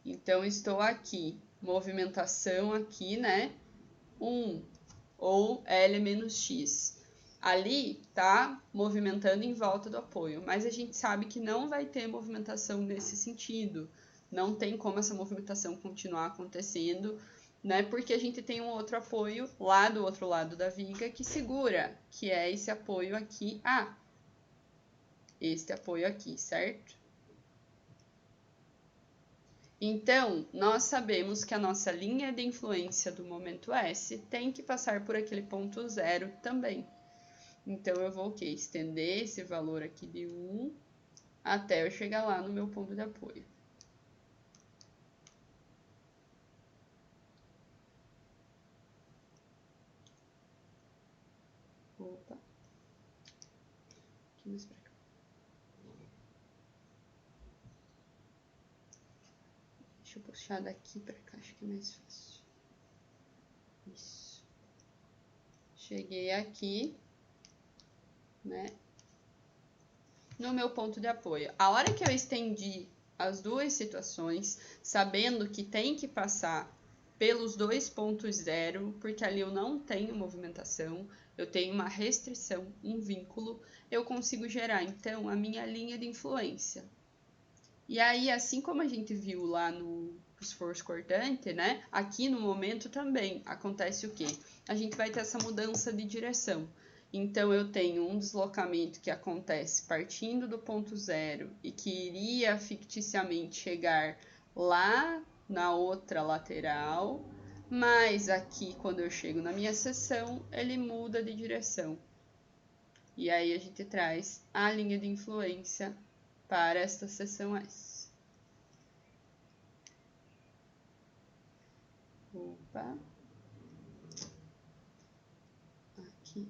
Então, estou aqui, movimentação aqui, né? 1 ou L menos X. Ali tá movimentando em volta do apoio, mas a gente sabe que não vai ter movimentação nesse sentido. Não tem como essa movimentação continuar acontecendo, né? Porque a gente tem um outro apoio lá do outro lado da viga que segura, que é esse apoio aqui A. Este apoio aqui, certo? Então, nós sabemos que a nossa linha de influência do momento S tem que passar por aquele ponto zero também. Então, eu vou estender esse valor aqui de 1 até eu chegar lá no meu ponto de apoio. Opa. Aqui mais pra cá. Deixa eu puxar daqui pra cá, acho que é mais fácil. Isso. Cheguei aqui, né? No meu ponto de apoio. A hora que eu estendi as duas situações, sabendo que tem que passar pelos dois pontos zero, porque ali eu não tenho movimentação, eu tenho uma restrição, um vínculo, eu consigo gerar, então, a minha linha de influência. E aí, assim como a gente viu lá no esforço cortante, né? Aqui no momento também acontece o quê? A gente vai ter essa mudança de direção. Então, eu tenho um deslocamento que acontece partindo do ponto zero e que iria ficticiamente chegar lá na outra lateral, mas aqui, quando eu chego na minha seção, ele muda de direção. E aí, a gente traz a linha de influência para esta seção S. Opa. Aqui.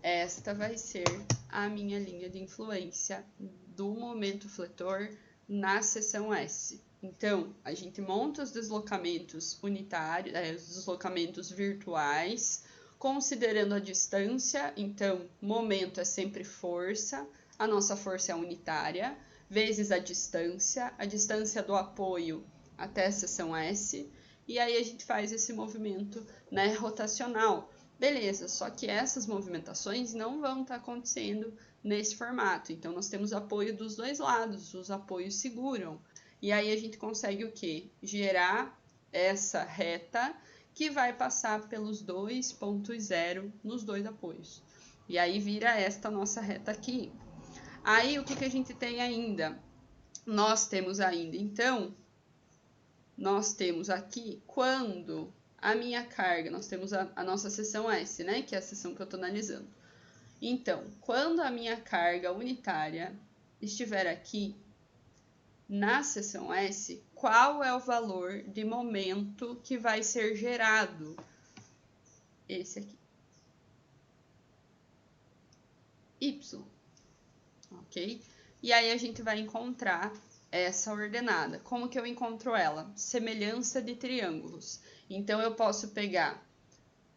Esta vai ser a minha linha de influência do momento fletor na seção S. Então, a gente monta os deslocamentos unitários, os deslocamentos virtuais, considerando a distância. Então, momento é sempre força, a nossa força é unitária, vezes a distância do apoio até a seção S, e aí a gente faz esse movimento, né, rotacional. Beleza, só que essas movimentações não vão estar acontecendo nesse formato. Então, nós temos apoio dos dois lados, os apoios seguram. E aí a gente consegue o quê? Gerar essa reta que vai passar pelos dois pontos zero nos dois apoios. E aí vira esta nossa reta aqui. Aí o que a gente tem ainda? Nós temos ainda, então, nós temos aqui quando a minha carga, nós temos a nossa seção S, né? Que é a seção que eu estou analisando. Então, quando a minha carga unitária estiver aqui na seção S, qual é o valor de momento que vai ser gerado? Esse aqui. Y. Ok? E aí a gente vai encontrar essa ordenada. Como que eu encontro ela? Semelhança de triângulos. Então, eu posso pegar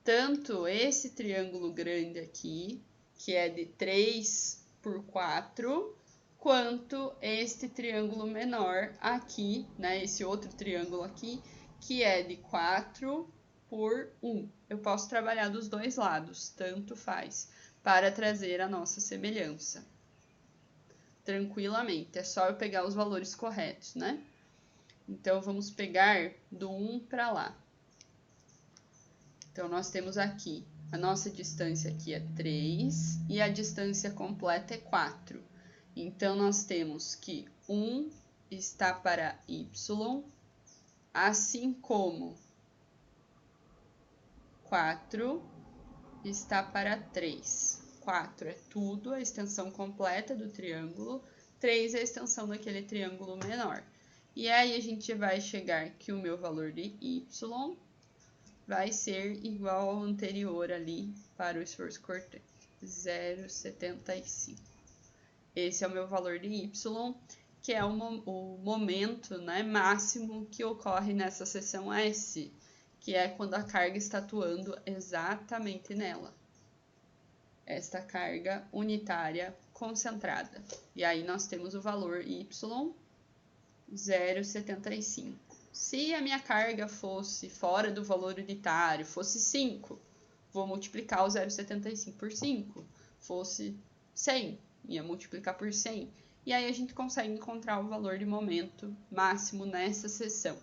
tanto esse triângulo grande aqui, que é de 3 por 4, quanto este triângulo menor aqui, né? Esse outro triângulo aqui, que é de 4 por 1. Eu posso trabalhar dos dois lados, tanto faz, para trazer a nossa semelhança. Tranquilamente, é só eu pegar os valores corretos, né? Então, vamos pegar do 1 para lá. Então, nós temos aqui, a nossa distância aqui é 3 e a distância completa é 4. Então, nós temos que 1 está para Y, assim como 4 está para 3. 4 é tudo, a extensão completa do triângulo, 3 é a extensão daquele triângulo menor. E aí, a gente vai chegar que o meu valor de Y vai ser igual ao anterior ali para o esforço cortante, 0,75. Esse é o meu valor de Y, que é o momento, né, máximo que ocorre nessa seção S, que é quando a carga está atuando exatamente nela. Esta carga unitária concentrada. E aí nós temos o valor Y, 0,75. Se a minha carga fosse fora do valor unitário, fosse 5, vou multiplicar o 0,75 por 5. Fosse 100, ia multiplicar por 100. E aí a gente consegue encontrar o valor de momento máximo nessa seção.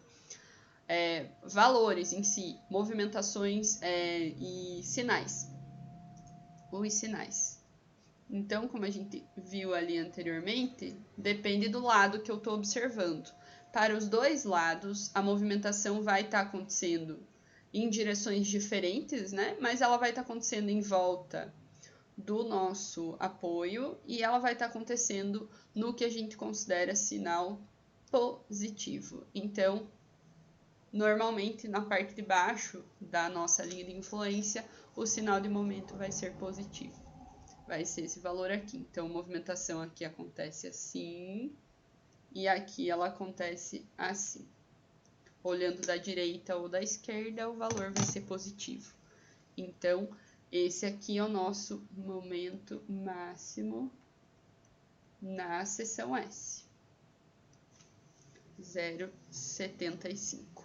Valores em si, movimentações e sinais. Os sinais. Então, como a gente viu ali anteriormente, depende do lado que eu estou observando. Para os dois lados, a movimentação vai estar acontecendo em direções diferentes, né? Mas ela vai estar acontecendo em volta do nosso apoio e ela vai estar acontecendo no que a gente considera sinal positivo. Então, normalmente, na parte de baixo da nossa linha de influência, o sinal de momento vai ser positivo. Vai ser esse valor aqui. Então, a movimentação aqui acontece assim e aqui ela acontece assim. Olhando da direita ou da esquerda, o valor vai ser positivo. Então, esse aqui é o nosso momento máximo na seção S. 0,75.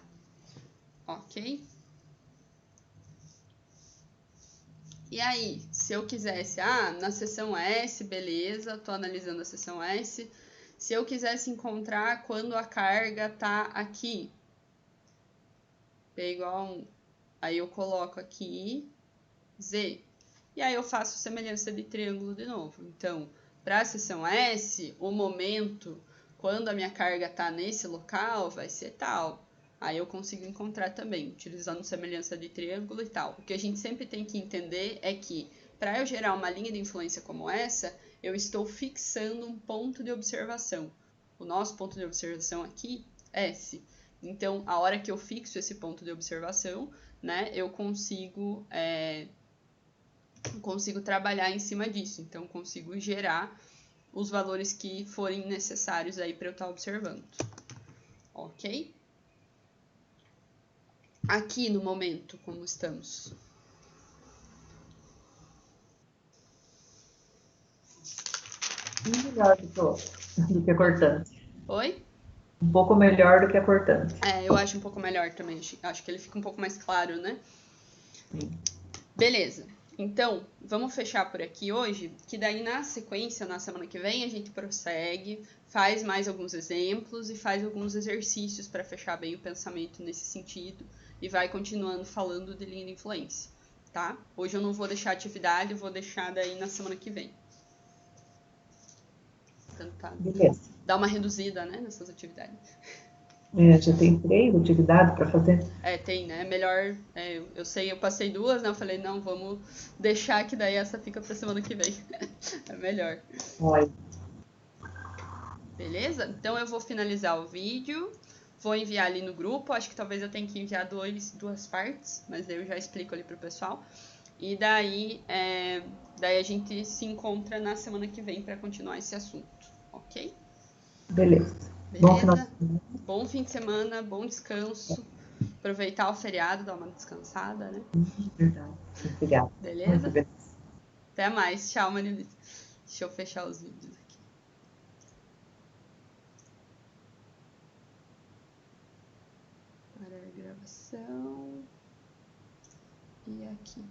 Ok? E aí, se eu quisesse, na seção S, beleza, estou analisando a seção S. Se eu quisesse encontrar quando a carga está aqui, P igual a 1, aí eu coloco aqui Z. E aí eu faço semelhança de triângulo de novo. Então, para a seção S, o momento, quando a minha carga está nesse local, vai ser tal. Aí eu consigo encontrar também, utilizando semelhança de triângulo e tal. O que a gente sempre tem que entender é que, para eu gerar uma linha de influência como essa, eu estou fixando um ponto de observação. O nosso ponto de observação aqui é S. Então, a hora que eu fixo esse ponto de observação, né, eu consigo trabalhar em cima disso. Então, consigo gerar os valores que forem necessários aí para eu estar observando. Ok? Aqui no momento, como estamos? Melhor do que a cortante. Oi? Um pouco melhor do que a cortante. Eu acho um pouco melhor também. Acho que ele fica um pouco mais claro, né? Sim. Beleza. Então, vamos fechar por aqui hoje, que daí na sequência, na semana que vem, a gente prossegue, faz mais alguns exemplos e faz alguns exercícios para fechar bem o pensamento nesse sentido e vai continuando falando de linha de influência, tá? Hoje eu não vou deixar atividade, eu vou deixar daí na semana que vem. Tentar Beleza. dar uma reduzida, né, nessas atividades. Já tem 3 atividades para fazer? Tem, né? Melhor. Eu sei, eu passei 2, né? Eu falei, não, vamos deixar que daí essa fica pra semana que vem. É melhor. Olha. Beleza? Então eu vou finalizar o vídeo. Vou enviar ali no grupo. Acho que talvez eu tenha que enviar duas partes, mas daí eu já explico ali pro pessoal. E daí a gente se encontra na semana que vem para continuar esse assunto, ok? Beleza. Beleza? Bom fim de semana, bom descanso. Aproveitar o feriado, dar uma descansada, né? Verdade. Obrigada. Beleza? Até mais. Tchau, Marilita. Deixa eu fechar os vídeos aqui. Parar a gravação. E aqui.